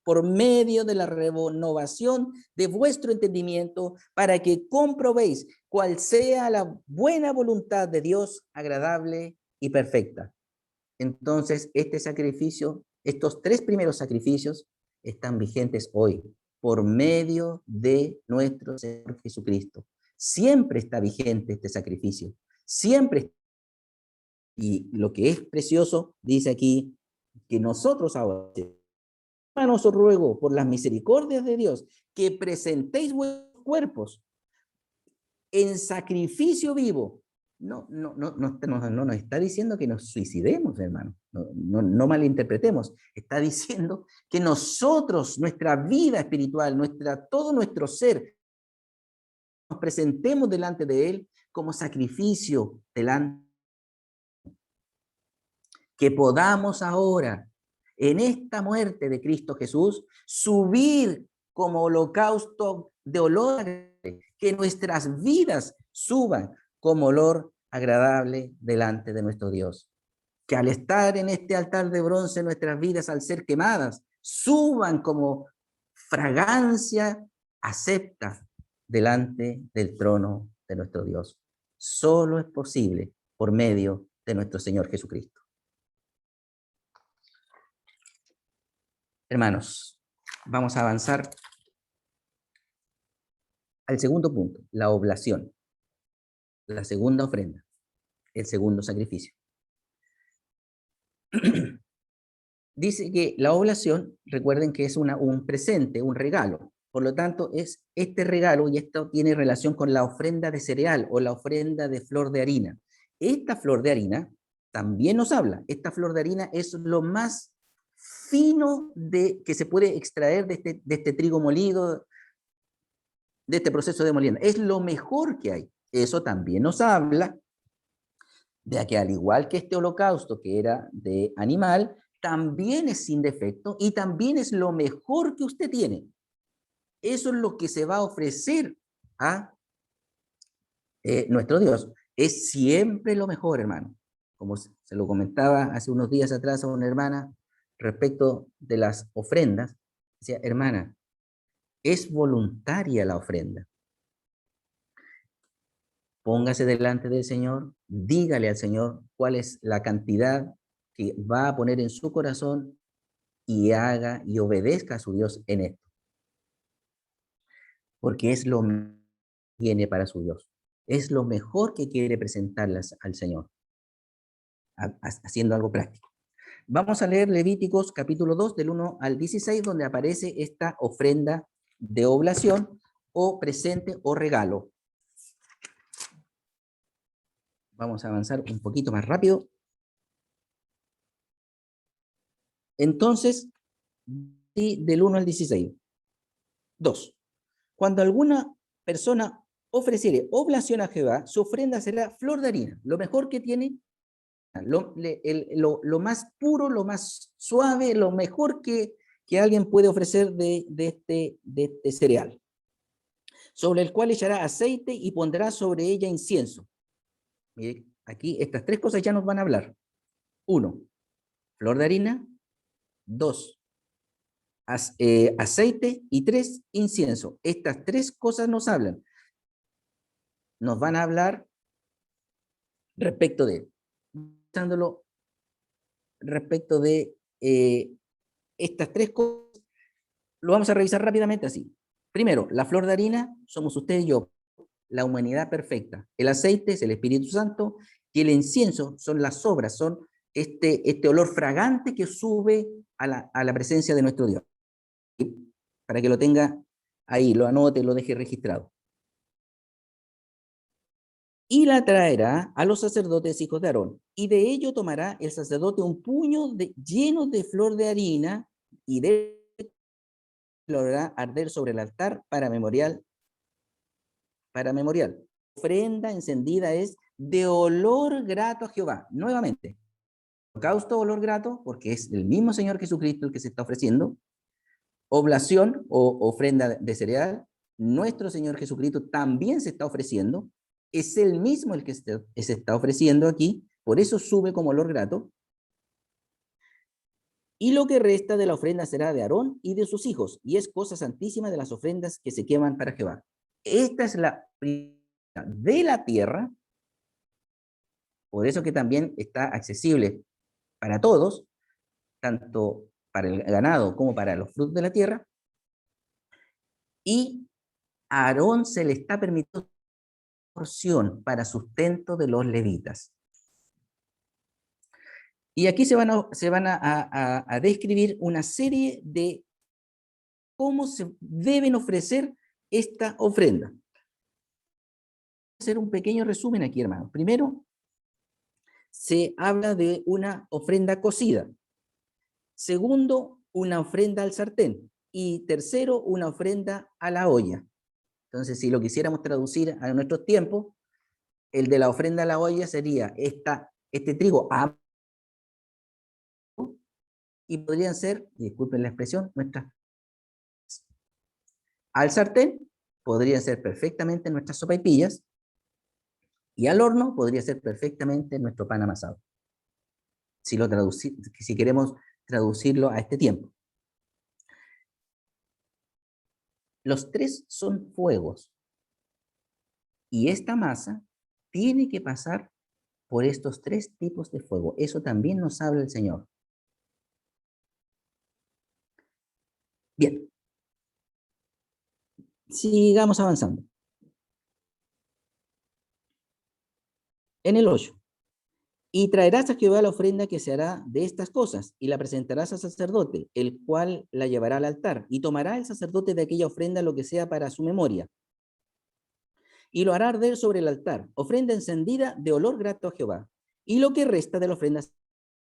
por medio de la renovación de vuestro entendimiento, para que comprobéis cuál sea la buena voluntad de Dios, agradable y perfecta. Entonces, este sacrificio, estos tres primeros sacrificios, están vigentes hoy, por medio de nuestro Señor Jesucristo. Siempre está vigente este sacrificio, siempre. Y lo que es precioso, dice aquí, que nosotros ahora, hermanos, os ruego por las misericordias de Dios, que presentéis vuestros cuerpos en sacrificio vivo. no nos está diciendo que nos suicidemos, hermano. No malinterpretemos. Está diciendo que nosotros, nuestra vida espiritual, todo nuestro ser, nos presentemos delante de Él como sacrificio delante. Que podamos ahora, en esta muerte de Cristo Jesús, subir como holocausto de olor agradable, que nuestras vidas suban como olor agradable delante de nuestro Dios. Que al estar en este altar de bronce, nuestras vidas, al ser quemadas, suban como fragancia acepta delante del trono de nuestro Dios. Solo es posible por medio de nuestro Señor Jesucristo. Hermanos, vamos a avanzar al segundo punto, la oblación, la segunda ofrenda, el segundo sacrificio. Dice que la oblación, recuerden que es un presente, un regalo. Por lo tanto, es este regalo, y esto tiene relación con la ofrenda de cereal o la ofrenda de flor de harina. Esta flor de harina también nos habla. Esta flor de harina es lo más fino que se puede extraer de este trigo molido, de este proceso de molienda. Es lo mejor que hay. Eso también nos habla de que, al igual que este holocausto que era de animal, también es sin defecto y también es lo mejor que usted tiene. Eso es lo que se va a ofrecer a nuestro Dios. Es siempre lo mejor, hermano. Como se lo comentaba hace unos días atrás a una hermana respecto de las ofrendas, decía, hermana, es voluntaria la ofrenda. Póngase delante del Señor, dígale al Señor cuál es la cantidad que va a poner en su corazón y haga y obedezca a su Dios en esto. Porque es lo que tiene para su Dios. Es lo mejor que quiere presentarlas al Señor, haciendo algo práctico. Vamos a leer Levíticos capítulo 2 del 1 al 16, donde aparece esta ofrenda de oblación o presente o regalo. Vamos a avanzar un poquito más rápido. Entonces, del 1 al 16. 2. Cuando alguna persona ofreciere oblación a Jehová, su ofrenda será flor de harina, lo mejor que tiene, lo más puro, lo más suave, lo mejor que alguien puede ofrecer de este cereal, sobre el cual echará aceite y pondrá sobre ella incienso. Mire, aquí estas tres cosas ya nos van a hablar. 1, flor de harina. 2, aceite. Y 3, incienso. Estas tres cosas nos hablan. Nos van a hablar respecto de, respecto de estas tres cosas. Lo vamos a revisar rápidamente así. Primero, la flor de harina somos usted y yo, la humanidad perfecta. El aceite es el Espíritu Santo y el incienso son las obras, son este olor fragante que sube a la presencia de nuestro Dios. Para que lo tenga ahí, lo anote, lo deje registrado. Y la traerá a los sacerdotes hijos de Aarón, y de ello tomará el sacerdote un puño lleno de flor de harina, y lo hará arder sobre el altar para memorial. Ofrenda encendida es de olor grato a Jehová. Nuevamente, holocausto, olor grato, porque es el mismo Señor Jesucristo el que se está ofreciendo. Oblación o ofrenda de cereal, nuestro Señor Jesucristo también se está ofreciendo. Es el mismo el que se está ofreciendo aquí, por eso sube como olor grato. Y lo que resta de la ofrenda será de Aarón y de sus hijos, y es cosa santísima de las ofrendas que se queman para Jehová. Esta es la de la tierra, por eso que también está accesible para todos, tanto para el ganado como para los frutos de la tierra, y a Aarón se le está permitiendo porción para sustento de los levitas. Y aquí se van a describir una serie de cómo se deben ofrecer esta ofrenda. hacer un pequeño resumen aquí, hermanos. Primero, se habla de una ofrenda cocida. Segundo, una ofrenda al sartén. Y tercero, una ofrenda a la olla. Entonces, si lo quisiéramos traducir a nuestros tiempos, el de la ofrenda a la olla sería este trigo y podrían ser, y disculpen la expresión, nuestras al sartén, podrían ser perfectamente nuestras sopaipillas, y al horno podría ser perfectamente nuestro pan amasado, si queremos traducirlo a este tiempo. Los tres son fuegos, y esta masa tiene que pasar por estos tres tipos de fuego. Eso también nos habla el Señor. Bien, sigamos avanzando. En el 8. Y traerás a Jehová la ofrenda que se hará de estas cosas, y la presentarás al sacerdote, el cual la llevará al altar, y tomará el sacerdote de aquella ofrenda lo que sea para su memoria, y lo hará arder sobre el altar, ofrenda encendida de olor grato a Jehová. Y lo que resta de la ofrenda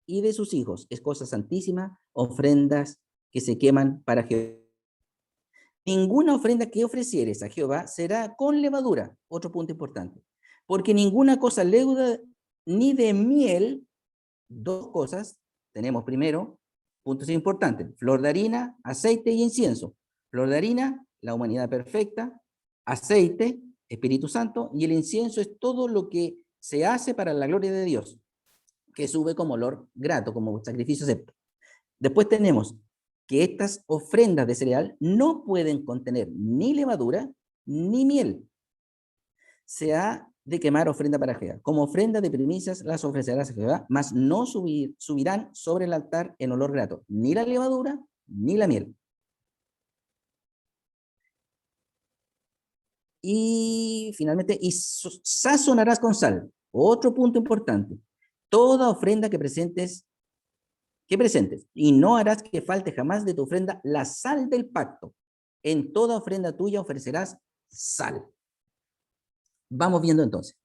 y de sus hijos es cosa santísima, ofrendas que se queman para Jehová. Ninguna ofrenda que ofrecieres a Jehová será con levadura, otro punto importante, porque ninguna cosa leuda ni de miel. Dos cosas tenemos primero, puntos importantes: flor de harina, aceite y incienso. Flor de harina, la humanidad perfecta; aceite, Espíritu Santo; y el incienso es todo lo que se hace para la gloria de Dios, que sube como olor grato, como sacrificio acepto. Después tenemos que estas ofrendas de cereal no pueden contener ni levadura ni miel. Se ha de quemar ofrenda para Jehová. Como ofrenda de primicias las ofrecerás a Jehová, mas no subirán sobre el altar en olor grato, ni la levadura, ni la miel. Y finalmente, y sazonarás con sal. Otro punto importante. Toda ofrenda que presentes, y no harás que falte jamás de tu ofrenda la sal del pacto. En toda ofrenda tuya ofrecerás sal. Vamos viendo entonces.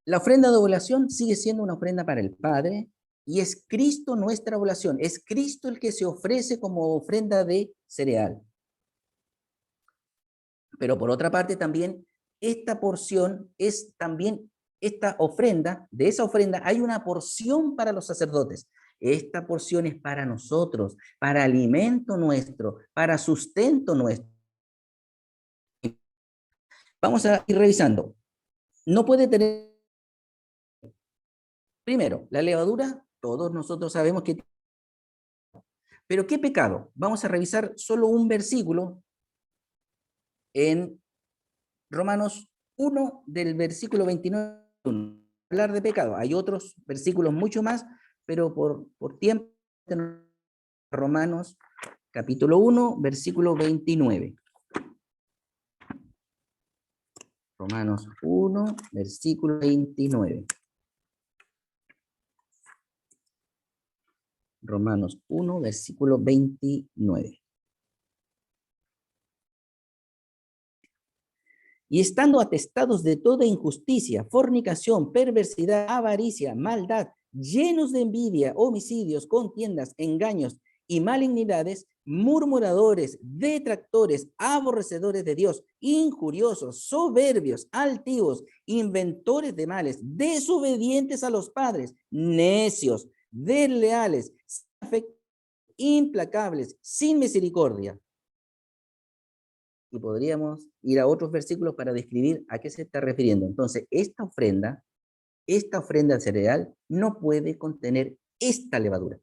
La ofrenda de oblación sigue siendo una ofrenda para el Padre, y es Cristo nuestra oblación. Es Cristo el que se ofrece como ofrenda de cereal. Pero por otra parte también, esta porción es también, esta ofrenda, de esa ofrenda hay una porción para los sacerdotes. Esta porción es para nosotros, para alimento nuestro, para sustento nuestro. Vamos a ir revisando. No puede tener, primero, la levadura, todos nosotros sabemos que. Pero ¿qué pecado? Vamos a revisar solo un versículo en Romanos 1, del versículo 29. Hablar de pecado. Hay otros versículos mucho más, pero por tiempo, Romanos capítulo 1, versículo 29. Romanos 1, versículo 29. Romanos 1, versículo 29. Y estando atestados de toda injusticia, fornicación, perversidad, avaricia, maldad, llenos de envidia, homicidios, contiendas, engaños y malignidades, murmuradores, detractores, aborrecedores de Dios, injuriosos, soberbios, altivos, inventores de males, desobedientes a los padres, necios, desleales, implacables, sin misericordia. Y podríamos ir a otros versículos para describir a qué se está refiriendo. Entonces, esta ofrenda cereal no puede contener esta levadura.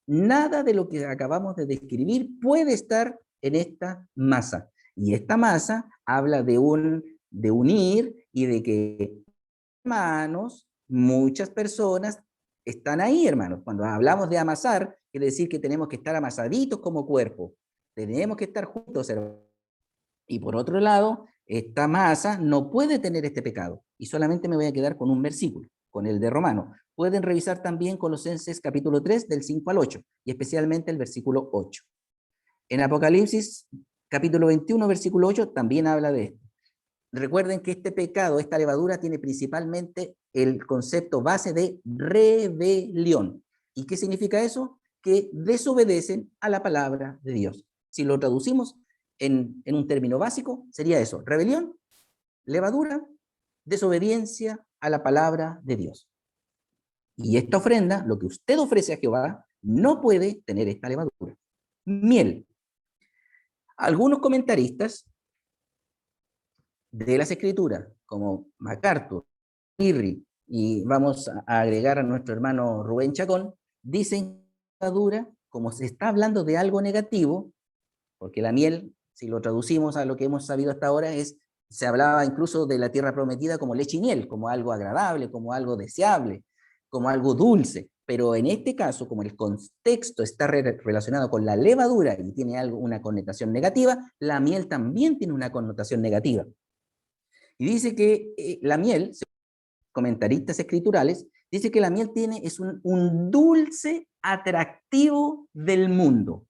Nada de lo que acabamos de describir puede estar en esta masa. Y esta masa habla de unir y de que, hermanos, muchas personas están ahí, hermanos. Cuando hablamos de amasar, quiere decir que tenemos que estar amasaditos como cuerpo. Tenemos que estar juntos, hermanos. Y por otro lado, esta masa no puede tener este pecado. Y solamente me voy a quedar con un versículo, con el de Romano. Pueden revisar también Colosenses capítulo 3, del 5 al 8, y especialmente el versículo 8. En Apocalipsis, capítulo 21, versículo 8, también habla de esto. Recuerden que este pecado, esta levadura, tiene principalmente el concepto base de rebelión. ¿Y qué significa eso? Que desobedecen a la palabra de Dios. Si lo traducimos en un término básico, sería eso: rebelión, levadura, desobediencia a la palabra de Dios. Y esta ofrenda, lo que usted ofrece a Jehová, no puede tener esta levadura. Miel. Algunos comentaristas de las Escrituras, como MacArthur, Irri, y vamos a agregar a nuestro hermano Rubén Chacón, dicen que la levadura, como se está hablando de algo negativo, porque la miel, si lo traducimos a lo que hemos sabido hasta ahora, se hablaba incluso de la tierra prometida como leche y miel, como algo agradable, como algo deseable, como algo dulce. Pero en este caso, como el contexto está relacionado con la levadura y tiene una connotación negativa, la miel también tiene una connotación negativa. Y dice que la miel, comentaristas escriturales, dice que la miel es un dulce atractivo del mundo.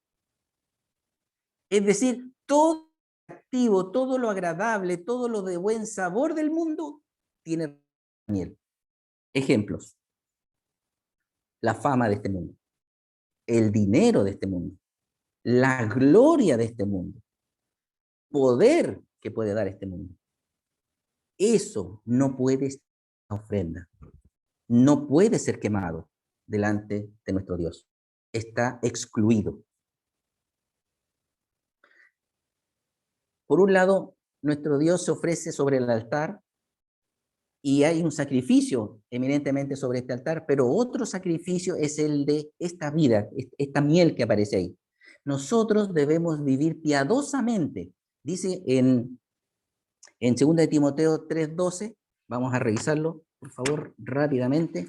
Es decir, todo lo activo, todo lo agradable, todo lo de buen sabor del mundo tiene miel. Ejemplos: la fama de este mundo, el dinero de este mundo, la gloria de este mundo, poder que puede dar este mundo. Eso no puede ser una ofrenda, no puede ser quemado delante de nuestro Dios. Está excluido. Por un lado, nuestro Dios se ofrece sobre el altar y hay un sacrificio eminentemente sobre este altar, pero otro sacrificio es el de esta vida, esta miel que aparece ahí. Nosotros debemos vivir piadosamente. Dice en 2 de Timoteo 3:12, vamos a revisarlo, por favor, rápidamente.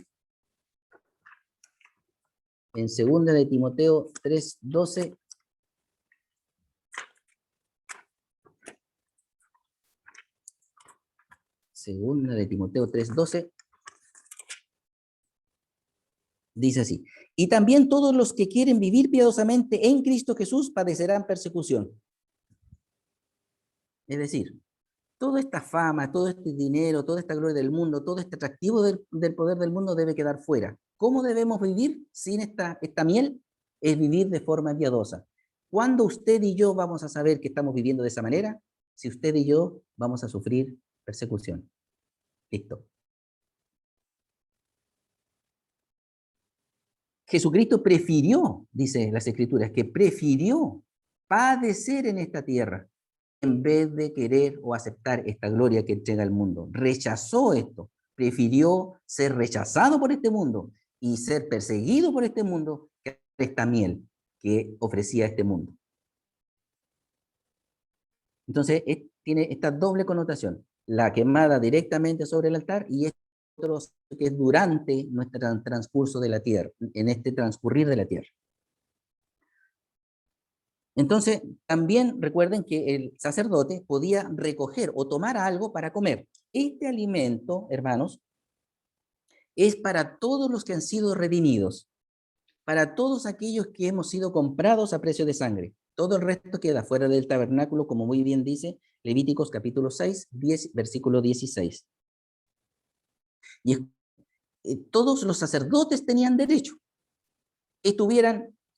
En 2 de Timoteo 3:12, Segunda de Timoteo 3:12, dice así: y también todos los que quieren vivir piadosamente en Cristo Jesús padecerán persecución. Es decir, toda esta fama, todo este dinero, toda esta gloria del mundo, todo este atractivo del poder del mundo debe quedar fuera. ¿Cómo debemos vivir sin esta miel? Es vivir de forma piadosa. ¿Cuándo usted y yo vamos a saber que estamos viviendo de esa manera? Si usted y yo vamos a sufrir persecución. Listo. Jesucristo prefirió, dice las Escrituras, que prefirió padecer en esta tierra en vez de querer o aceptar esta gloria que entrega el mundo. Rechazó esto, prefirió ser rechazado por este mundo y ser perseguido por este mundo que esta miel que ofrecía este mundo. Entonces, tiene esta doble connotación: la quemada directamente sobre el altar y otro que es durante nuestro transcurso de la tierra, en este transcurrir de la tierra. Entonces, también recuerden que el sacerdote podía recoger o tomar algo para comer. Este alimento, hermanos, es para todos los que han sido redimidos, para todos aquellos que hemos sido comprados a precio de sangre. Todo el resto queda fuera del tabernáculo, como muy bien dice Levíticos capítulo 6, 10, versículo 16. Y todos los sacerdotes tenían derecho.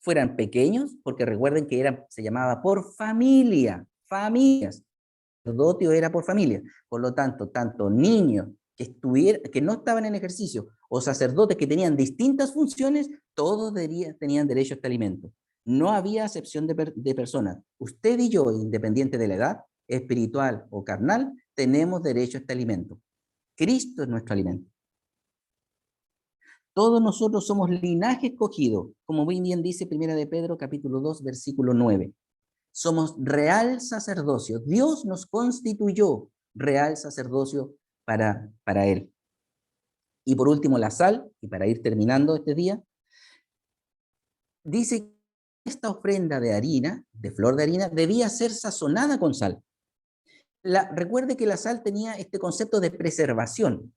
Fueran pequeños, porque recuerden que se llamaba por familias. El sacerdotio era por familia. Por lo tanto, tanto niños que no estaban en ejercicio o sacerdotes que tenían distintas funciones, todos tenían derecho a este alimento. No había acepción de personas. Usted y yo, independiente de la edad, espiritual o carnal, tenemos derecho a este alimento. Cristo es nuestro alimento. Todos nosotros somos linaje escogido, como muy bien dice 1 de Pedro, capítulo 2, versículo 9. Somos real sacerdocio. Dios nos constituyó real sacerdocio para Él. Y por último, la sal, y para ir terminando este día, dice que esta ofrenda de harina, de flor de harina, debía ser sazonada con sal. Recuerde que la sal tenía este concepto de preservación.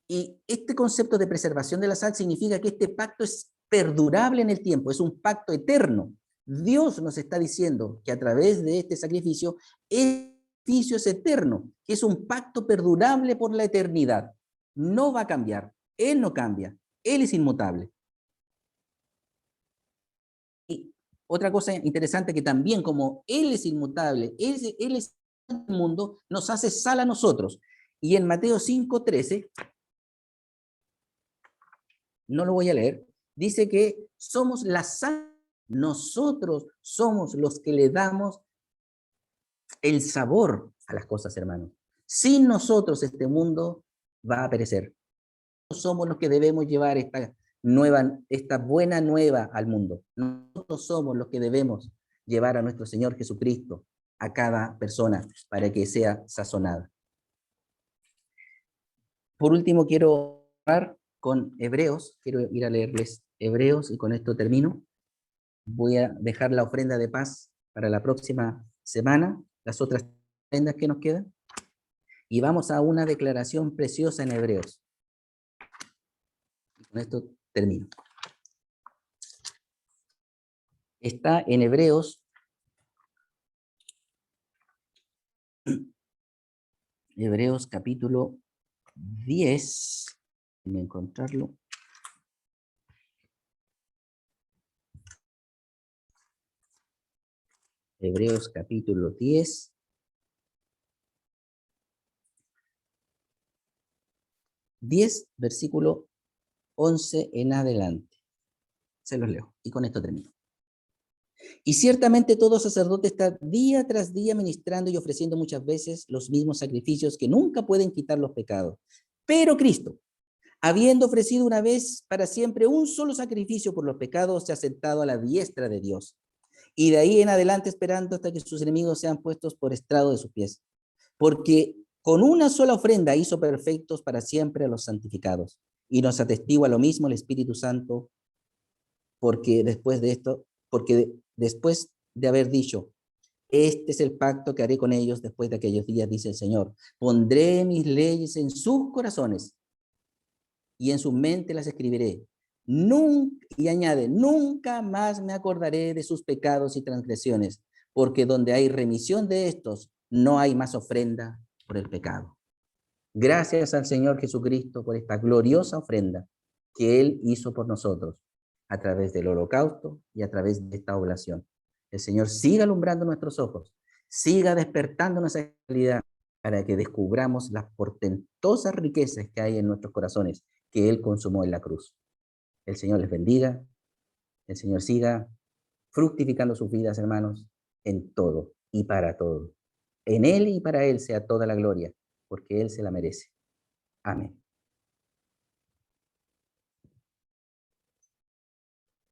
Y este concepto de preservación de la sal significa que este pacto es perdurable en el tiempo, es un pacto eterno. Dios nos está diciendo que a través de este sacrificio es eterno, que es un pacto perdurable por la eternidad. No va a cambiar, Él no cambia, Él es inmutable. Y otra cosa interesante que también como Él es inmutable, Él es el mundo, nos hace sal a nosotros. Y en Mateo 5:13, no lo voy a leer, dice que somos la sal, nosotros somos los que le damos el sabor a las cosas, hermanos. Sin nosotros este mundo va a perecer. Somos los que debemos llevar esta buena nueva al mundo. Nosotros somos los que debemos llevar a nuestro Señor Jesucristo a cada persona para que sea sazonada. Por último, quiero hablar con Hebreos, quiero ir a leerles Hebreos y con esto termino. Voy a dejar la ofrenda de paz para la próxima semana, las otras ofrendas que nos quedan, y vamos a una declaración preciosa en Hebreos. Con esto termino. Está en Hebreos, Hebreos capítulo 10, déjenme encontrarlo. Hebreos capítulo 10. Versículo 11 en adelante. Se los leo y con esto termino. Y ciertamente todo sacerdote está día tras día ministrando y ofreciendo muchas veces los mismos sacrificios que nunca pueden quitar los pecados. Pero Cristo, habiendo ofrecido una vez para siempre un solo sacrificio por los pecados, se ha sentado a la diestra de Dios. Y de ahí en adelante esperando hasta que sus enemigos sean puestos por estrado de sus pies. Porque con una sola ofrenda hizo perfectos para siempre a los santificados. Y nos atestigua lo mismo el Espíritu Santo, porque después de haber dicho, este es el pacto que haré con ellos después de aquellos días, dice el Señor. Pondré mis leyes en sus corazones y en su mente las escribiré. Y añade, nunca más me acordaré de sus pecados y transgresiones, porque donde hay remisión de estos, no hay más ofrenda por el pecado. Gracias al Señor Jesucristo por esta gloriosa ofrenda que Él hizo por nosotros a través del holocausto y a través de esta oblación. El Señor siga alumbrando nuestros ojos, siga despertando nuestra realidad para que descubramos las portentosas riquezas que hay en nuestros corazones que Él consumó en la cruz. El Señor les bendiga, el Señor siga fructificando sus vidas, hermanos, en todo y para todo. En Él y para Él sea toda la gloria, porque Él se la merece. Amén.